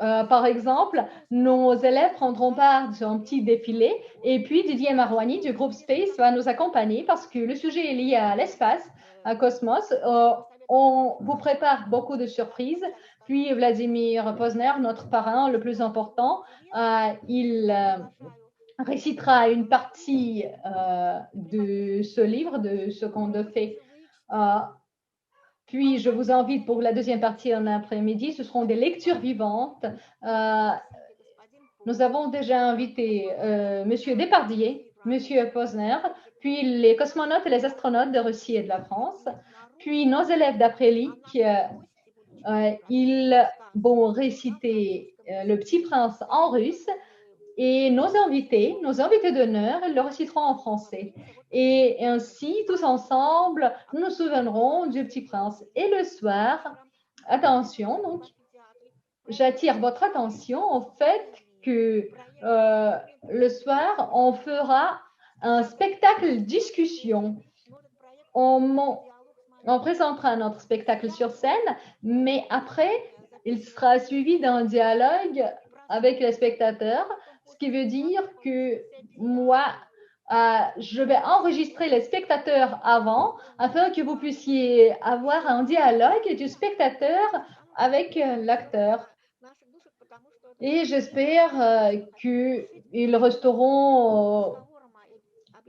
par exemple, nos élèves prendront part à un petit défilé et puis Didier Marouani du groupe Space va nous accompagner parce que le sujet est lié à l'espace, à Cosmos. On vous prépare beaucoup de surprises. Puis Vladimir Posner, notre parrain le plus important, il récitera une partie de ce livre, de ce conte de fées. Puis je vous invite pour la deuxième partie en après-midi, ce seront des lectures vivantes. Nous avons déjà invité Monsieur Despardier, Monsieur Posner, puis les cosmonautes et les astronautes de Russie et de la France, puis nos élèves d'après-Lic, ils vont réciter Le Petit Prince en russe, et nos invités d'honneur, ils le réciteront en français. Et ainsi, tous ensemble, nous nous souviendrons du Petit Prince. Et le soir, attention, donc, j'attire votre attention au fait que le soir, on fera un spectacle discussion. On présentera notre spectacle sur scène, mais après, il sera suivi d'un dialogue avec les spectateurs, ce qui veut dire que moi, je vais enregistrer les spectateurs avant afin que vous puissiez avoir un dialogue du spectateur avec l'acteur. Et j'espère qu'ils resteront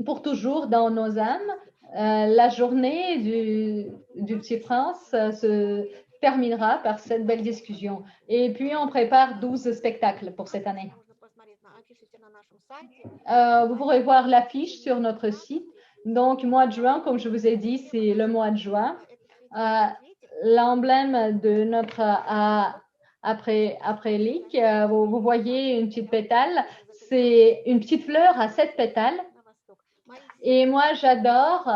pour toujours dans nos âmes. La journée du Petit Prince se terminera par cette belle discussion. Et puis, on prépare 12 spectacles pour cette année. Vous pourrez voir l'affiche sur notre site. Donc, mois de juin, comme je vous ai dit, c'est le mois de juin. L'emblème de notre après-Lic, vous voyez une petite pétale. C'est une petite fleur à 7 pétales. Et moi, j'adore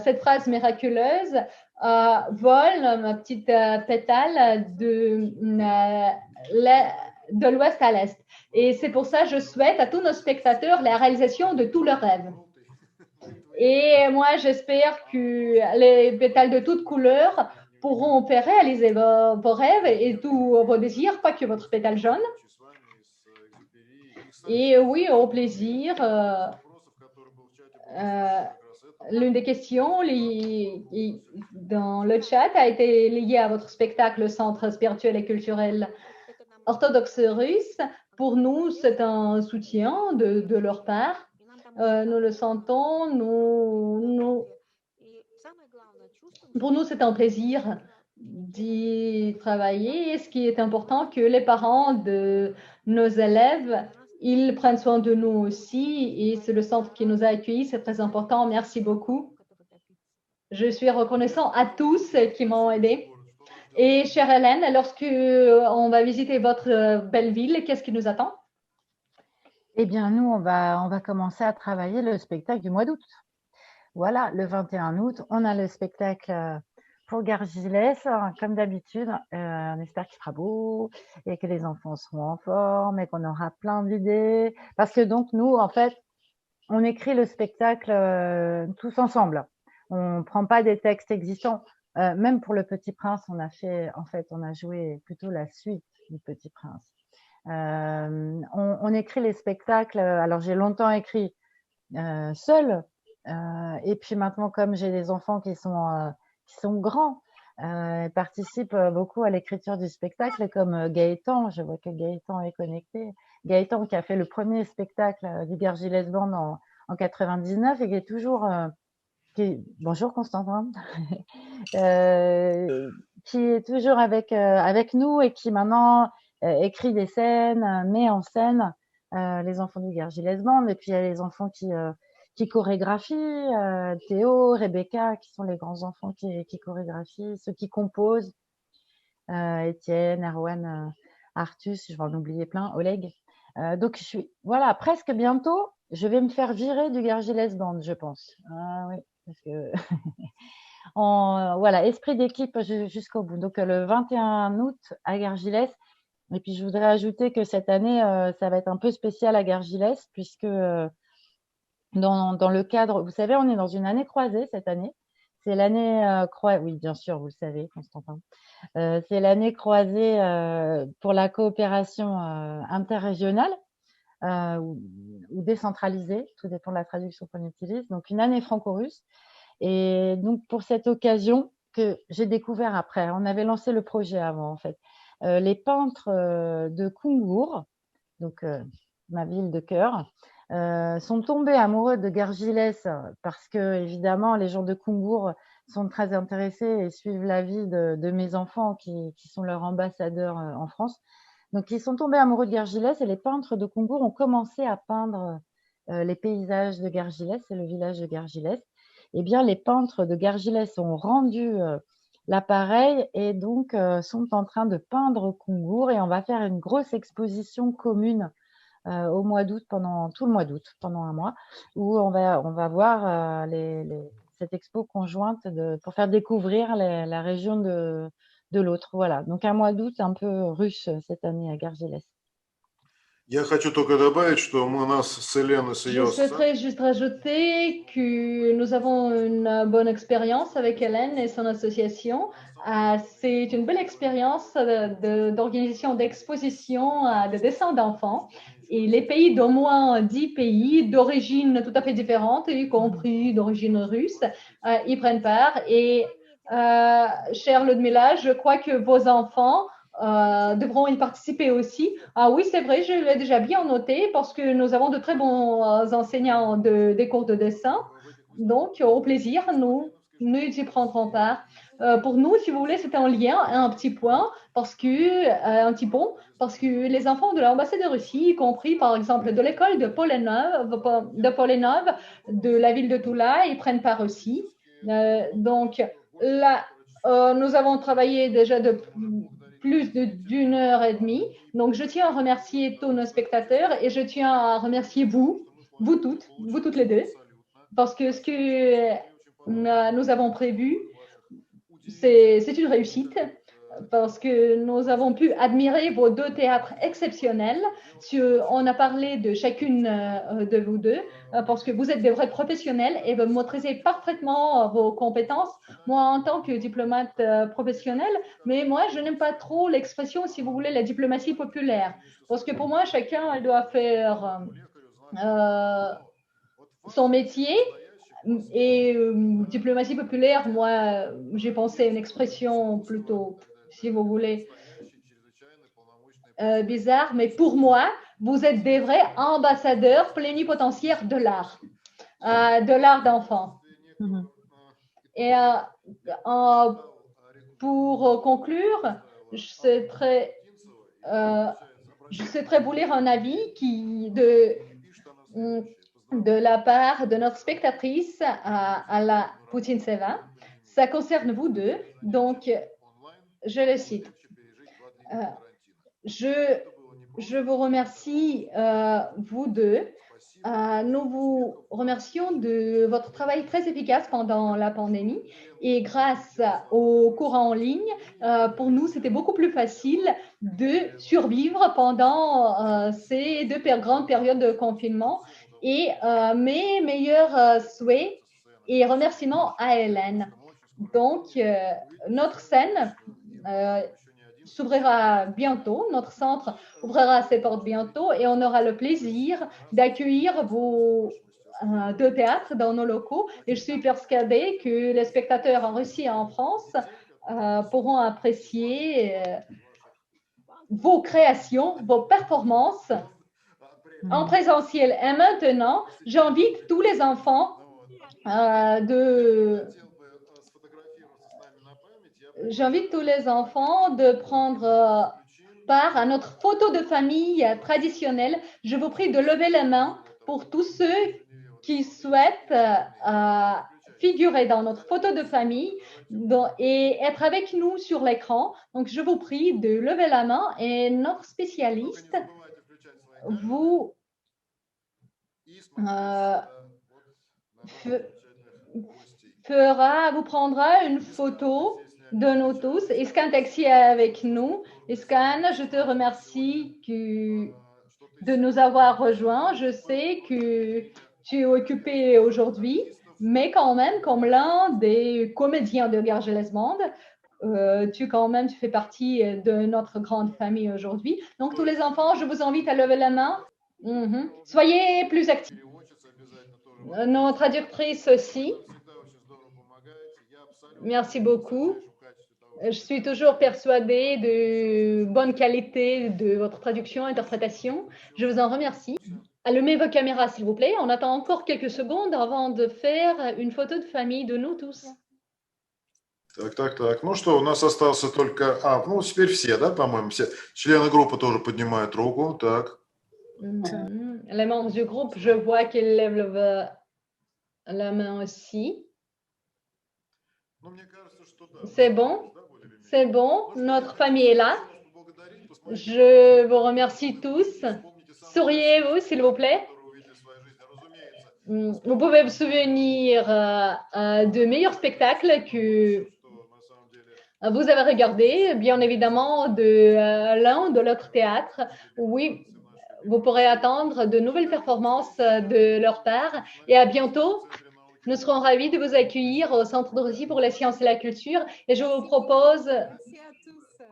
cette phrase miraculeuse, vole ma petite pétale de l'ouest à l'est. Et c'est pour ça que je souhaite à tous nos spectateurs la réalisation de tous leurs rêves. Et moi, j'espère que les pétales de toutes couleurs pourront réaliser vos rêves et tous vos désirs, pas que votre pétale jaune. Et oui, au plaisir. L'une des questions dans le chat a été liée à votre spectacle Centre spirituel et culturel orthodoxe russe. Pour nous, c'est un soutien de leur part. Nous le sentons. Pour nous, c'est un plaisir d'y travailler. Et ce qui est important, que les parents de nos élèves, ils prennent soin de nous aussi, et c'est le centre qui nous a accueillis, c'est très important. Merci beaucoup. Je suis reconnaissant à tous qui m'ont aidé. Et chère Hélène, lorsque on va visiter votre belle ville, qu'est-ce qui nous attend? Eh bien, nous, on va commencer à travailler le spectacle du mois d'août. Voilà, le 21 août, on a le spectacle pour Gargilès, comme d'habitude. On espère qu'il fera beau et que les enfants seront en forme et qu'on aura plein d'idées. Parce que donc, nous, en fait, on écrit le spectacle tous ensemble. On ne prend pas des textes existants. Même pour Le Petit Prince, on a joué plutôt la suite du Petit Prince. On écrit les spectacles. Alors, j'ai longtemps écrit seule. Et puis maintenant, comme j'ai des enfants qui sont grands, participent beaucoup à l'écriture du spectacle, comme Gaëtan. Je vois que Gaëtan est connecté. Gaëtan qui a fait le premier spectacle du Gargilès Band en 99 et qui est toujours... Bonjour Constantin. Qui est toujours avec nous et qui maintenant écrit des scènes, met en scène les enfants du Gargilès Band. Et puis il y a les enfants qui chorégraphient, Théo, Rebecca, qui sont les grands enfants qui chorégraphient, ceux qui composent, Étienne, Erwan, Artus, je vais en oublier plein, Oleg. Donc, voilà, presque bientôt, je vais me faire virer du Gargilès Band, je pense. Oui, parce que voilà, esprit d'équipe jusqu'au bout. Donc, le 21 août à Gargilès. Et puis, je voudrais ajouter que cette année, ça va être un peu spécial à Gargilès, puisque dans le cadre, vous savez, on est dans une année croisée cette année. C'est l'année oui, bien sûr, vous le savez, Constantin. C'est l'année croisée pour la coopération interrégionale ou décentralisée, tout dépend de la traduction qu'on utilise. Donc, une année franco-russe. Et donc, pour cette occasion que j'ai découvert après, on avait lancé le projet avant, en fait, les peintres de Kungur, donc ma ville de cœur, sont tombés amoureux de Gargilès parce que, évidemment, les gens de Kungur sont très intéressés et suivent la vie de mes enfants qui sont leurs ambassadeurs en France. Donc, ils sont tombés amoureux de Gargilès et les peintres de Kungur ont commencé à peindre les paysages de Gargilès et le village de Gargilès. Eh bien, les peintres de Gargilès ont rendu l'appareil et donc sont en train de peindre Koungour et on va faire une grosse exposition commune au mois d'août, pendant tout le mois d'août, pendant un mois, où on va voir cette expo conjointe pour faire découvrir la région de l'autre. Voilà, donc un mois d'août un peu russe cette année à Gargilès. Я хочу только добавить, что мы у нас с Еленой, с Je ее souhaiterais juste rajouter que nous avons une bonne expérience avec Hélène et son association. C'est une belle expérience d'organisation d'exposition de dessins d'enfants. Et les pays d'au moins 10 pays d'origine tout à fait différente, y compris d'origine russe, y prennent part. Et chère Ludmila, je crois que vos enfants devront y participer aussi. Ah oui, c'est vrai, je l'ai déjà bien noté parce que nous avons de très bons enseignants des cours de dessin. Donc, au plaisir, nous y prendrons part. Pour nous, si vous voulez, c'était un lien, un petit point, un petit pont, parce que les enfants de l'ambassade de Russie, y compris par exemple de l'école de Polenov, de la ville de Toula, ils prennent part aussi. Donc là, nous avons travaillé déjà de plus d'une heure et demie. Donc, je tiens à remercier tous nos spectateurs et je tiens à remercier vous toutes les deux, parce que ce que nous avons prévu, c'est une réussite, parce que nous avons pu admirer vos deux théâtres exceptionnels. On a parlé de chacune de vous deux, parce que vous êtes des vrais professionnels et vous maîtrisez parfaitement vos compétences. Moi, en tant que diplomate professionnel, mais moi, je n'aime pas trop l'expression, si vous voulez, la diplomatie populaire, parce que pour moi, chacun doit faire son métier. Et diplomatie populaire, moi, j'ai pensé à une expression plutôt, si vous voulez, bizarre, mais pour moi, vous êtes des vrais ambassadeurs plénipotentiaires de l'art d'enfant. Et pour conclure, je souhaiterais vous lire un avis de la part de notre spectatrice à la Poutintseva. Ça concerne vous deux, donc je le cite. Je vous remercie, vous deux. Nous vous remercions de votre travail très efficace pendant la pandémie et grâce aux cours en ligne, pour nous, c'était beaucoup plus facile de survivre pendant ces deux grandes périodes de confinement. Et mes meilleurs souhaits et remerciements à Hélène. Donc, notre scène s'ouvrira bientôt, notre centre ouvrira ses portes bientôt et on aura le plaisir d'accueillir vos deux théâtres dans nos locaux. Et je suis persuadée que les spectateurs en Russie et en France pourront apprécier vos créations, vos performances en présentiel. Et maintenant, j'invite tous les enfants de prendre part à notre photo de famille traditionnelle. Je vous prie de lever la main pour tous ceux qui souhaitent figurer dans notre photo de famille et être avec nous sur l'écran. Donc, je vous prie de lever la main et notre spécialiste vous prendra une photo de nous tous. Iskan Taxi est avec nous. Iskan, je te remercie de nous avoir rejoints. Je sais que tu es occupé aujourd'hui, mais quand même, comme l'un des comédiens de Gargilès Band, tu fais partie de notre grande famille aujourd'hui. Donc, tous les enfants, je vous invite à lever la main. Soyez plus actifs. Nos traductrices aussi. Merci beaucoup. Je suis toujours persuadée de bonne qualité de votre traduction, interprétation. Je vous en remercie. Allumez vos caméras, s'il vous plaît. On attend encore quelques secondes avant de faire une photo de famille de nous tous. Так. Ну что, у нас остался только... теперь все, да, по-моему, все. Члены группы тоже поднимают руку. Так. Les membres du groupe, je vois qu'ils lèvent la main aussi. C'est bon? C'est bon? Notre famille est là. Je vous remercie tous. Souriez-vous, s'il vous plaît. Vous pouvez vous souvenir de meilleurs spectacles que vous avez regardés, bien évidemment, de l'un ou de l'autre théâtre. Oui, vous pourrez attendre de nouvelles performances de leur part. Et à bientôt. Nous serons ravis de vous accueillir au Centre de Russie pour les sciences et la culture. Et je vous propose... Merci à tous.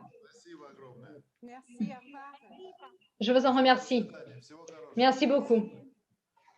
Merci, au revoir. Je vous en remercie. Merci beaucoup.